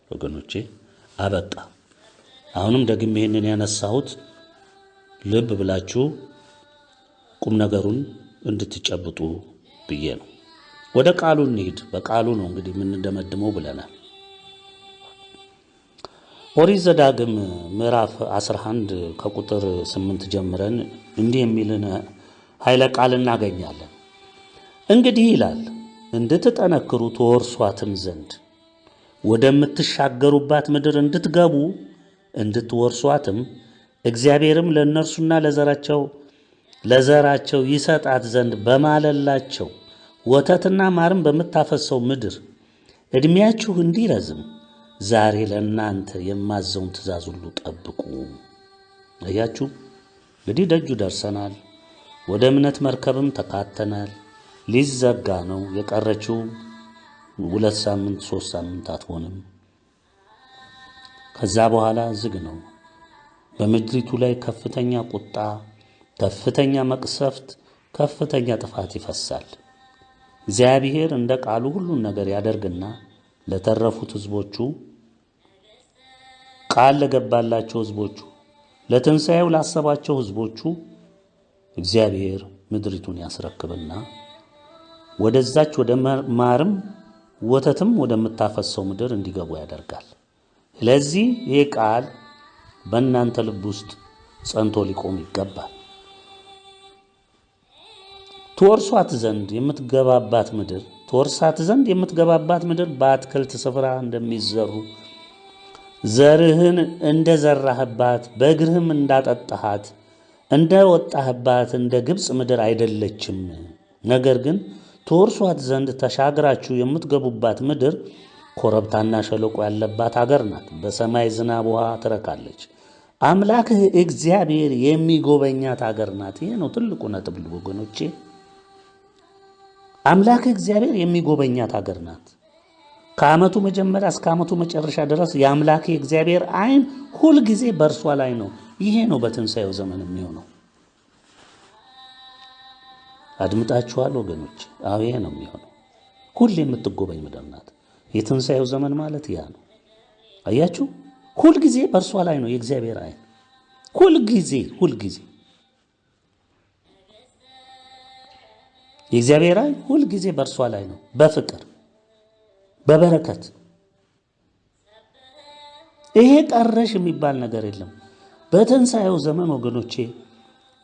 ወገኖቼ አበቃ። አሁንም ደግሜ ይሄንን ያነሳሁት ልብ ብላችሁ ቁም ነገሩን እንድትጨብጡ ብዬ ነው። ወደ ቃሉ እንሂድ። በቃሉ ነው እንግዲህ የምንደመድመው ብለናል። ኦሪት ዘዳግም ምዕራፍ 11 ከቁጥር 8 ጀምረን እንዲህ የሚልን ኃይለ ቃል እናገኛለን። እንግዲህ ይላል እንድትጠነክሩ ተወርሷትም ዘንድ ወደምትሻገሩባት ምድር እንድትገቡ እንድትወርሷትም እግዚአብሔርም ለእነርሱና ለዘራቸው ይሰጣት ዘንድ በማለላቸው ወተትና ማርም በምታፈሰው ምድር ዕድሜያችሁ እንዲረዝም ዛሬ ለእናንተ የማዘውን ትእዛዝ ሁሉ ጠብቁ። አያችሁ እንግዲህ ደጁ ደርሰናል። ወደ እምነት መርከብም ተካተናል። ሊዘጋ ነው። የቀረችው 2 ሳምንት 3 ሳምንት አትሆንም። ከዛ በኋላ ዝግ ነው። በምድሪቱ ላይ ከፍተኛ ቁጣ፣ ከፍተኛ መቅሰፍት፣ ከፍተኛ ጥፋት ይፈሳል። እግዚአብሔር እንደ ቃሉ ሁሉን ነገር ያደርግና ለተረፉት ህዝቦቹ ቃል ለገባላቸው ህዝቦቹ ለትንሣኤው ላሰባቸው ህዝቦቹ እግዚአብሔር ምድሪቱን ያስረክብና ወደዛች ወደ ማርም ወተትም ወደምታፈሰው ምድር እንዲገቡ ያደርጋል። ስለዚህ ይሄ ቃል በእናንተ ልብ ውስጥ ጸንቶ ሊቆም ይገባል። ትወርሷት ዘንድ የምትገባባት ምድር በአትክልት ስፍራ እንደሚዘሩ ዘርህን እንደዘራህባት በእግርህም እንዳጠጣሃት እንደወጣህባት እንደ ግብፅ ምድር አይደለችም። ነገር ግን ትወርሷት ዘንድ ተሻግራችሁ የምትገቡባት ምድር ኮረብታና ሸለቆ ያለባት አገር ናት። በሰማይ ዝናብ ውሃ ትረካለች። አምላክህ እግዚአብሔር የሚጎበኛት አገር ናት። ይሄ ነው ትልቁ ነጥብ ወገኖቼ። አምላክህ እግዚአብሔር የሚጎበኛት አገር ናት። ከዓመቱ መጀመሪያ እስከ ዓመቱ መጨረሻ ድረስ የአምላክህ እግዚአብሔር ዓይን ሁል ጊዜ በእርሷ ላይ ነው። ይሄ ነው በትንሣኤው ዘመን የሚሆነው። አድምጣችኋል ወገኖች? አዎ ይሄ ነው የሚሆነው። ሁሌ የምትጎበኝ ምድር ናት። የትንሣኤው ዘመን ማለት ያ ነው። አያችሁ? ሁል ጊዜ በእርሷ ላይ ነው የእግዚአብሔር ዓይን። ሁል ጊዜ የእግዚአብሔር ዓይን ሁል ጊዜ በእርሷ ላይ ነው፣ በፍቅር በበረከት። ይሄ ቀረሽ የሚባል ነገር የለም። በትንሣኤው ዘመን ወገኖቼ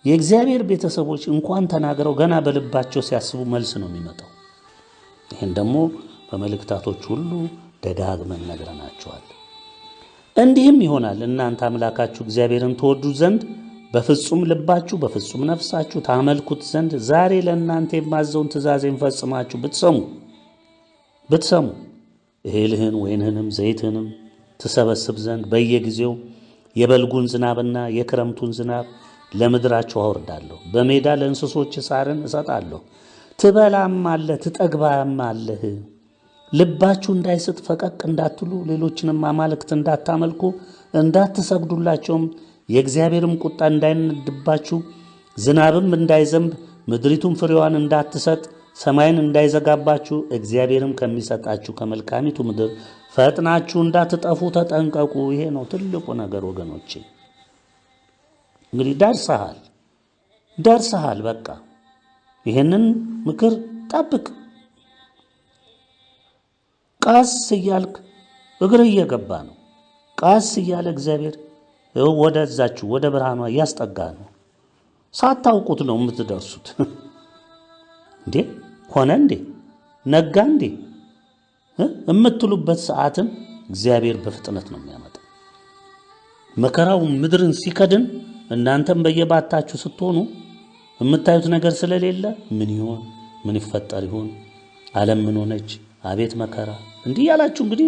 የእግዚአብሔር ቤተሰቦች እንኳን ተናግረው ገና በልባቸው ሲያስቡ መልስ ነው የሚመጣው። ይህን ደግሞ በመልእክታቶች ሁሉ ደጋግመን ነግረናቸዋል። እንዲህም ይሆናል እናንተ አምላካችሁ እግዚአብሔርን ትወዱ ዘንድ በፍጹም ልባችሁ በፍጹም ነፍሳችሁ ታመልኩት ዘንድ ዛሬ ለእናንተ የማዘውን ትእዛዜን ፈጽማችሁ ብትሰሙ እህልህን ወይንህንም ዘይትህንም ትሰበስብ ዘንድ በየጊዜው የበልጉን ዝናብና የክረምቱን ዝናብ ለምድራችሁ አወርዳለሁ። በሜዳ ለእንስሶች ሳርን እሰጣለሁ። ትበላም አለህ ትጠግባም አለህ። ልባችሁ እንዳይስት ፈቀቅ እንዳትሉ ሌሎችንም አማልክት እንዳታመልኩ እንዳትሰግዱላቸውም የእግዚአብሔርም ቁጣ እንዳይነድባችሁ ዝናብም እንዳይዘንብ ምድሪቱም ፍሬዋን እንዳትሰጥ ሰማይን እንዳይዘጋባችሁ እግዚአብሔርም ከሚሰጣችሁ ከመልካሚቱ ምድር ፈጥናችሁ እንዳትጠፉ ተጠንቀቁ። ይሄ ነው ትልቁ ነገር ወገኖቼ። እንግዲህ ደርሰሃል። በቃ ይሄንን ምክር ጠብቅ። ቃስ እያልክ እግር እየገባ ነው። ቃስ እያለ እግዚአብሔር ወደዛችሁ ወደ ብርሃኗ እያስጠጋ ነው። ሳታውቁት ነው የምትደርሱት። እንዴ ሆነ እንዴ ነጋ እንዴ የምትሉበት ሰዓትን እግዚአብሔር በፍጥነት ነው የሚያመጣው። መከራው ምድርን ሲከድን እናንተም በየባታችሁ ስትሆኑ የምታዩት ነገር ስለሌለ ምን ይፈጠር ይሆን? ዓለም ምን ሆነች? አቤት መከራ! እንዲህ ያላችሁ እንግዲህ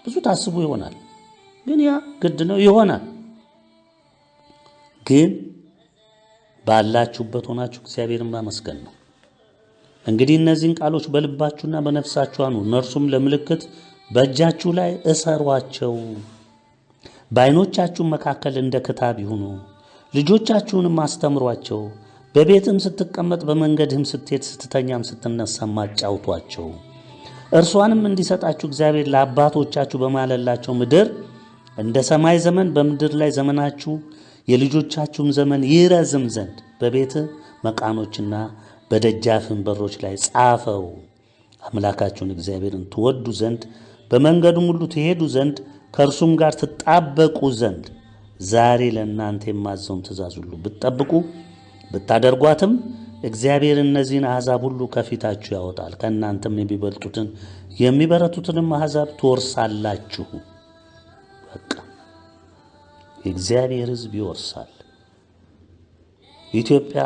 ብዙ ታስቡ ይሆናል። ግን ያ ግድ ነው ይሆናል። ግን ባላችሁበት ሆናችሁ እግዚአብሔርን ማመስገን ነው። እንግዲህ እነዚህን ቃሎች በልባችሁና በነፍሳችሁ አኑሩ። እነርሱም ለምልክት በእጃችሁ ላይ እሰሯቸው። በዓይኖቻችሁ መካከል እንደ ክታብ ይሁኑ። ልጆቻችሁንም አስተምሯቸው። በቤትም ስትቀመጥ በመንገድህም ስትሄድ ስትተኛም ስትነሳም አጫውቷቸው። እርሷንም እንዲሰጣችሁ እግዚአብሔር ለአባቶቻችሁ በማለላቸው ምድር እንደ ሰማይ ዘመን በምድር ላይ ዘመናችሁ የልጆቻችሁም ዘመን ይረዝም ዘንድ በቤትህ መቃኖችና በደጃፍን በሮች ላይ ጻፈው። አምላካችሁን እግዚአብሔርን ትወዱ ዘንድ በመንገዱም ሁሉ ትሄዱ ዘንድ ከእርሱም ጋር ትጣበቁ ዘንድ ዛሬ ለእናንተ የማዘውን ትእዛዝ ሁሉ ብትጠብቁ ብታደርጓትም እግዚአብሔር እነዚህን አሕዛብ ሁሉ ከፊታችሁ ያወጣል። ከእናንተም የሚበልጡትን የሚበረቱትንም አሕዛብ ትወርሳላችሁ። በቃ የእግዚአብሔር ሕዝብ ይወርሳል። ኢትዮጵያ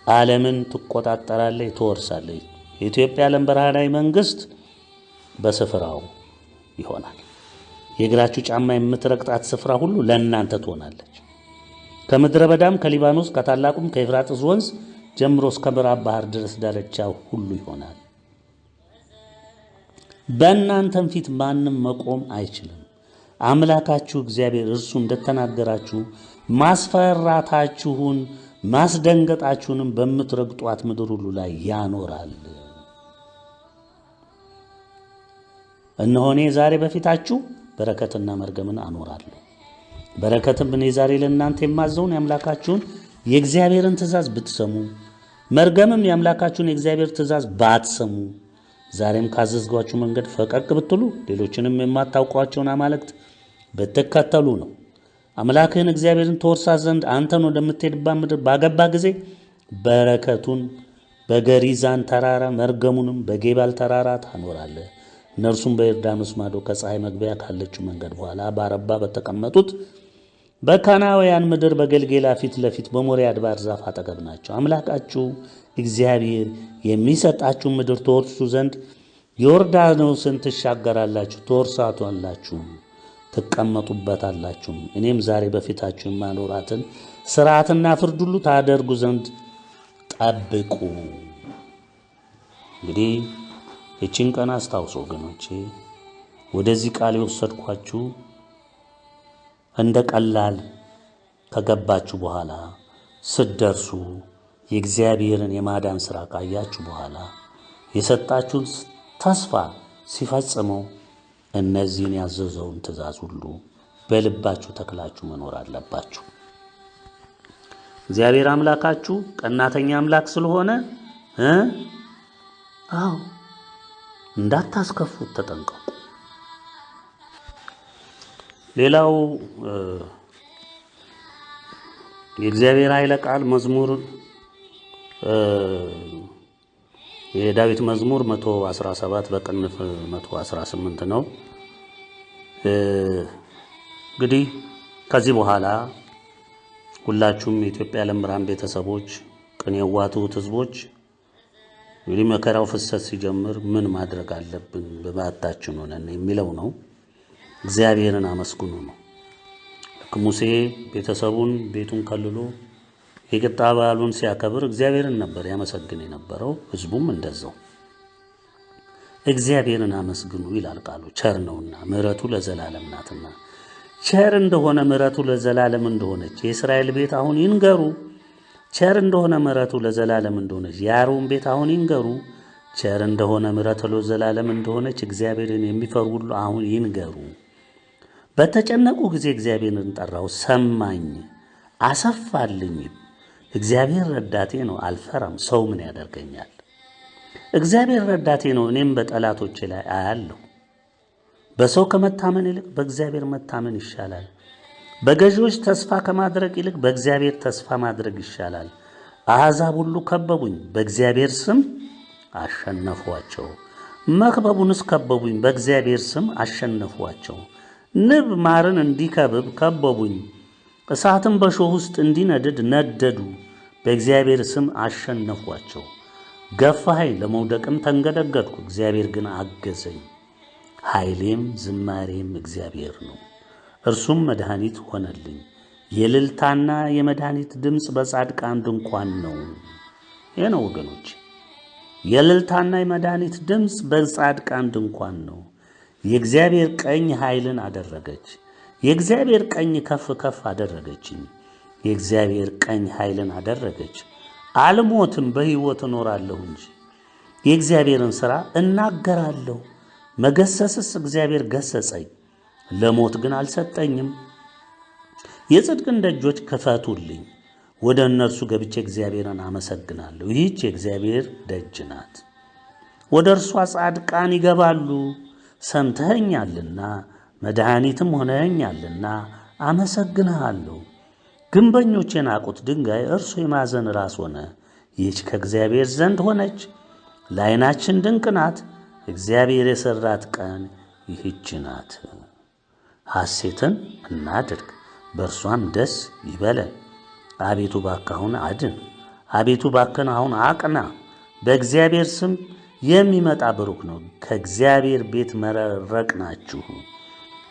ዓለምን ትቆጣጠራለች፣ ትወርሳለች። የኢትዮጵያ ዓለም ብርሃናዊ መንግስት በስፍራው ይሆናል። የእግራችሁ ጫማ የምትረግጣት ስፍራ ሁሉ ለእናንተ ትሆናለች። ከምድረ በዳም ከሊባኖስ ከታላቁም ከኤፍራጥስ ወንዝ ጀምሮ እስከ ምዕራብ ባህር ድረስ ዳርቻ ሁሉ ይሆናል። በእናንተም ፊት ማንም መቆም አይችልም። አምላካችሁ እግዚአብሔር እርሱ እንደተናገራችሁ ማስፈራታችሁን ማስደንገጣችሁንም በምትረግጧት ምድር ሁሉ ላይ ያኖራል። እነሆ እኔ ዛሬ በፊታችሁ በረከትና መርገምን አኖራለሁ። በረከትም እኔ ዛሬ ለእናንተ የማዘውን የአምላካችሁን የእግዚአብሔርን ትእዛዝ ብትሰሙ፣ መርገምም የአምላካችሁን የእግዚአብሔር ትእዛዝ ባትሰሙ፣ ዛሬም ካዘዝጓችሁ መንገድ ፈቀቅ ብትሉ፣ ሌሎችንም የማታውቋቸውን አማልክት ብትከተሉ ነው። አምላክህን እግዚአብሔርን ትወርሳት ዘንድ አንተን ወደምትሄድባት ምድር ባገባ ጊዜ በረከቱን በገሪዛን ተራራ መርገሙንም በጌባል ተራራ ታኖራለህ። እነርሱም በዮርዳኖስ ማዶ ከፀሐይ መግቢያ ካለችው መንገድ በኋላ በአረባ በተቀመጡት በካናውያን ምድር በገልጌላ ፊት ለፊት በሞሪያ አድባር ዛፍ አጠገብ ናቸው። አምላካችሁ እግዚአብሔር የሚሰጣችሁን ምድር ትወርሱ ዘንድ ዮርዳኖስን ትሻገራላችሁ፣ ትወርሳቷላችሁ፣ ትቀመጡበታላችሁ። እኔም ዛሬ በፊታችሁ የማኖራትን ሥርዓትና ፍርድ ሁሉ ታደርጉ ዘንድ ጠብቁ። እንግዲህ ይህችን ቀን አስታውሱ ወገኖቼ። ወደዚህ ቃል የወሰድኳችሁ እንደ ቀላል ከገባችሁ በኋላ ስትደርሱ የእግዚአብሔርን የማዳን ሥራ ካያችሁ በኋላ የሰጣችሁን ተስፋ ሲፈጽመው እነዚህን ያዘዘውን ትእዛዝ ሁሉ በልባችሁ ተክላችሁ መኖር አለባችሁ። እግዚአብሔር አምላካችሁ ቀናተኛ አምላክ ስለሆነ አዎ እንዳታስከፉት ተጠንቀቁ። ሌላው የእግዚአብሔር ኃይለ ቃል መዝሙር የዳዊት መዝሙር 117 በቅንፍ 118 ነው። እንግዲህ ከዚህ በኋላ ሁላችሁም የኢትዮጵያ ዓለም ብርሃን ቤተሰቦች፣ ቅን የዋህ ሕዝቦች እንግዲህ መከራው ፍሰት ሲጀምር ምን ማድረግ አለብን በባታችን ሆነን የሚለው ነው። እግዚአብሔርን አመስግኑ ነው። ሙሴ ቤተሰቡን ቤቱን ከልሎ የቂጣ በዓሉን ሲያከብር እግዚአብሔርን ነበር ያመሰግን የነበረው። ሕዝቡም እንደዛው እግዚአብሔርን አመስግኑ ይላል ቃሉ። ቸር ነውና ምሕረቱ ለዘላለም ናትና፣ ቸር እንደሆነ ምሕረቱ ለዘላለም እንደሆነች የእስራኤል ቤት አሁን ይንገሩ። ቸር እንደሆነ ምሕረቱ ለዘላለም እንደሆነች የአሮን ቤት አሁን ይንገሩ። ቸር እንደሆነ ምሕረቱ ለዘላለም እንደሆነች እግዚአብሔርን የሚፈሩ ሁሉ አሁን ይንገሩ። በተጨነቁ ጊዜ እግዚአብሔርን ጠራው፣ ሰማኝ፣ አሰፋልኝ። እግዚአብሔር ረዳቴ ነው፣ አልፈራም። ሰው ምን ያደርገኛል? እግዚአብሔር ረዳቴ ነው፣ እኔም በጠላቶቼ ላይ አያለሁ። በሰው ከመታመን ይልቅ በእግዚአብሔር መታመን ይሻላል። በገዢዎች ተስፋ ከማድረግ ይልቅ በእግዚአብሔር ተስፋ ማድረግ ይሻላል። አሕዛብ ሁሉ ከበቡኝ፣ በእግዚአብሔር ስም አሸነፏቸው። መክበቡንስ ከበቡኝ፣ በእግዚአብሔር ስም አሸነፏቸው። ንብ ማርን እንዲከብብ ከበቡኝ፣ እሳትም በእሾህ ውስጥ እንዲነድድ ነደዱ። በእግዚአብሔር ስም አሸነፏቸው። ገፋኸኝ፣ ለመውደቅም ተንገደገድኩ፣ እግዚአብሔር ግን አገዘኝ። ኃይሌም ዝማሬም እግዚአብሔር ነው፣ እርሱም መድኃኒት ሆነልኝ። የእልልታና የመድኃኒት ድምፅ በጻድቃን ድንኳን ነው። ይህ ነው ወገኖች፣ የእልልታና የመድኃኒት ድምፅ በጻድቃን ድንኳን ነው። የእግዚአብሔር ቀኝ ኃይልን አደረገች። የእግዚአብሔር ቀኝ ከፍ ከፍ አደረገችኝ። የእግዚአብሔር ቀኝ ኃይልን አደረገች። አልሞትም፣ በሕይወት እኖራለሁ እንጂ የእግዚአብሔርን ሥራ እናገራለሁ። መገሰስስ እግዚአብሔር ገሰጸኝ፣ ለሞት ግን አልሰጠኝም። የጽድቅን ደጆች ክፈቱልኝ፣ ወደ እነርሱ ገብቼ እግዚአብሔርን አመሰግናለሁ። ይህች የእግዚአብሔር ደጅ ናት፣ ወደ እርሷ ጻድቃን ይገባሉ። ሰምተኸኛልና መድኃኒትም ሆነኸኛልና አመሰግንሃለሁ። ግንበኞች የናቁት ድንጋይ እርሱ የማዕዘን ራስ ሆነ። ይህች ከእግዚአብሔር ዘንድ ሆነች፣ ለዓይናችን ድንቅ ናት። እግዚአብሔር የሠራት ቀን ይህች ናት። ሐሴትን እናድርግ፣ በእርሷም ደስ ይበለን። አቤቱ እባክህ አሁን አድን፣ አቤቱ እባክህ አሁን አቅና። በእግዚአብሔር ስም የሚመጣ ብሩክ ነው። ከእግዚአብሔር ቤት መረቅናችሁ።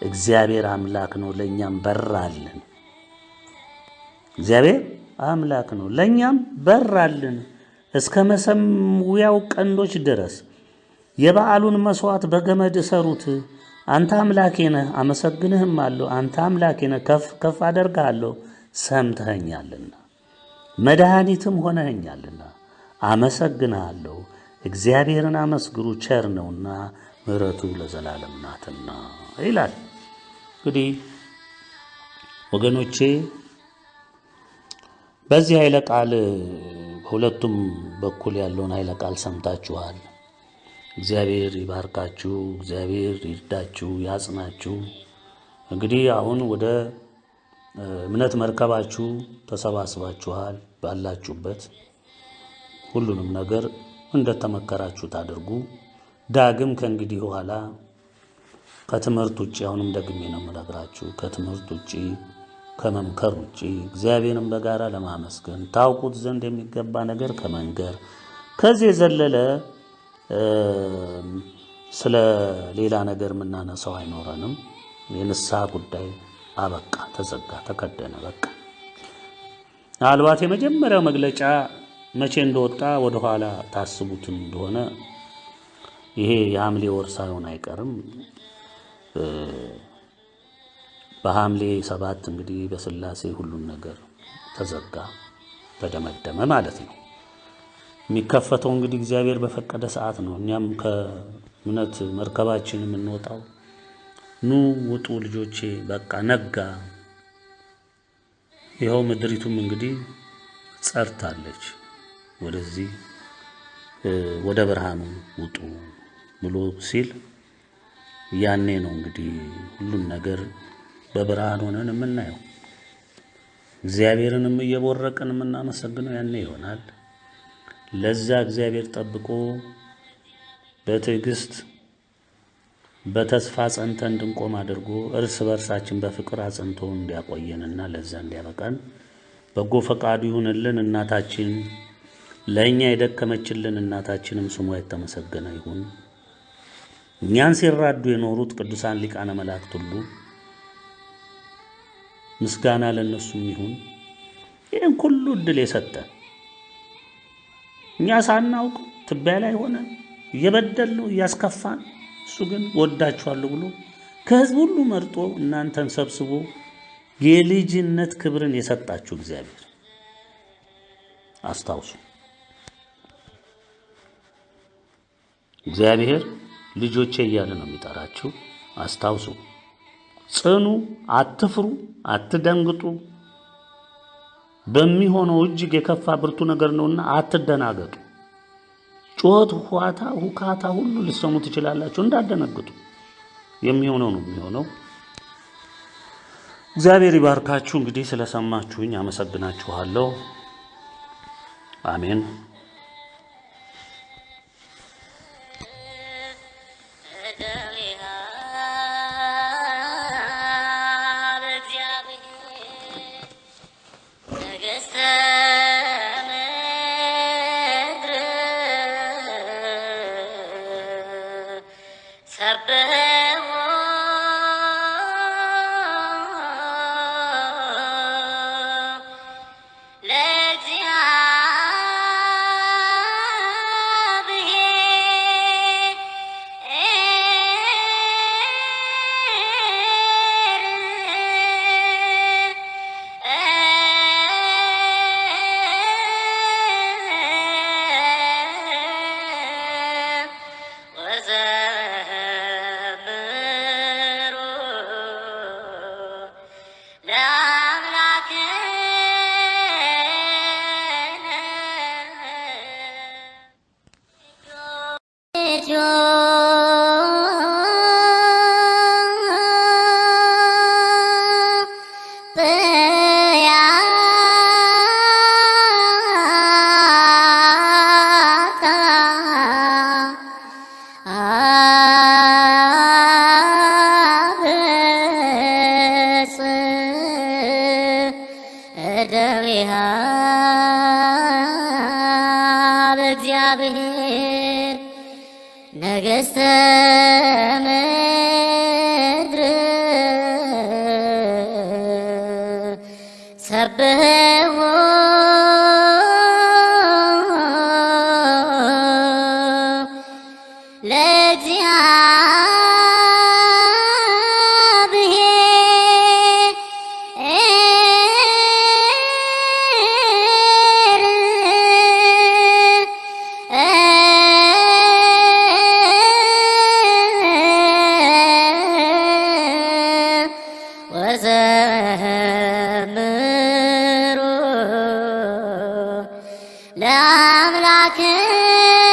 እግዚአብሔር አምላክ ነው፣ ለእኛም በራልን። እግዚአብሔር አምላክ ነው፣ ለእኛም በራልን። እስከ መሠዊያው ቀንዶች ድረስ የበዓሉን መሥዋዕት በገመድ እሰሩት። አንተ አምላኬ ነህ፣ አመሰግንህም አለሁ። አንተ አምላኬ ነህ፣ ከፍ ከፍ አደርግሃለሁ። ሰምተኸኛልና መድኃኒትም ሆነኸኛልና አመሰግንሃለሁ። እግዚአብሔርን አመስግኑ፣ ቸር ነውና ምሕረቱ ለዘላለም ናትና ይላል። እንግዲህ ወገኖቼ በዚህ ኃይለ ቃል በሁለቱም በኩል ያለውን ኃይለ ቃል ሰምታችኋል። እግዚአብሔር ይባርካችሁ፣ እግዚአብሔር ይርዳችሁ፣ ያጽናችሁ። እንግዲህ አሁን ወደ እምነት መርከባችሁ ተሰባስባችኋል። ባላችሁበት ሁሉንም ነገር እንደተመከራችሁ ታድርጉ። ዳግም ከእንግዲህ በኋላ ከትምህርት ውጭ፣ አሁንም ደግሜ ነው የምነግራችሁ፣ ከትምህርት ውጭ ከመምከር ውጭ እግዚአብሔርን በጋራ ለማመስገን ታውቁት ዘንድ የሚገባ ነገር ከመንገር ከዚህ የዘለለ ስለ ሌላ ነገር የምናነሳው አይኖረንም። የንስሐ ጉዳይ አበቃ፣ ተዘጋ፣ ተከደነ፣ በቃ። ምናልባት የመጀመሪያው መግለጫ መቼ እንደወጣ ወደኋላ ታስቡት እንደሆነ ይሄ የሐምሌ ወር ሳይሆን አይቀርም። በሐምሌ 7 እንግዲህ በሥላሴ ሁሉን ነገር ተዘጋ፣ ተደመደመ ማለት ነው። የሚከፈተው እንግዲህ እግዚአብሔር በፈቀደ ሰዓት ነው። እኛም ከእምነት መርከባችን የምንወጣው ኑ ውጡ ልጆቼ፣ በቃ ነጋ። ይኸው ምድሪቱም እንግዲህ ጸርታለች። ወደዚህ ወደ ብርሃኑ ውጡ ብሎ ሲል ያኔ ነው እንግዲህ ሁሉን ነገር በብርሃን ሆነን የምናየው። እግዚአብሔርንም እየቦረቅን የምናመሰግነው ያኔ ይሆናል። ለዛ እግዚአብሔር ጠብቆ በትዕግስት በተስፋ ጸንተን እንድንቆም አድርጎ እርስ በርሳችን በፍቅር አጽንቶ እንዲያቆየንና ለዛ እንዲያበቃን በጎ ፈቃዱ ይሁንልን። እናታችን ለእኛ የደከመችልን እናታችንም ስሟ የተመሰገነ ይሁን። እኛን ሲራዱ የኖሩት ቅዱሳን ሊቃነ መላእክት ሁሉ ምስጋና ለነሱም ይሁን። ይህን ሁሉ እድል የሰጠን እኛ ሳናውቅ ትቢያ ላይ ሆነን እየበደልነው እያስከፋን፣ እሱ ግን ወዳችኋለሁ ብሎ ከሕዝብ ሁሉ መርጦ እናንተን ሰብስቦ የልጅነት ክብርን የሰጣችሁ እግዚአብሔር አስታውሱ። እግዚአብሔር ልጆቼ እያለ ነው የሚጠራችሁ። አስታውሱ። ጽኑ፣ አትፍሩ፣ አትደንግጡ። በሚሆነው እጅግ የከፋ ብርቱ ነገር ነውና አትደናገጡ። ጩኸት፣ ሁካታ ሁሉ ልትሰሙ ትችላላችሁ፣ እንዳደነግጡ። የሚሆነው ነው የሚሆነው። እግዚአብሔር ይባርካችሁ። እንግዲህ ስለሰማችሁኝ አመሰግናችኋለሁ። አሜን። እግዚአብሔር ነገሥተ ምድር ሰብሕዎ ለአምላክህ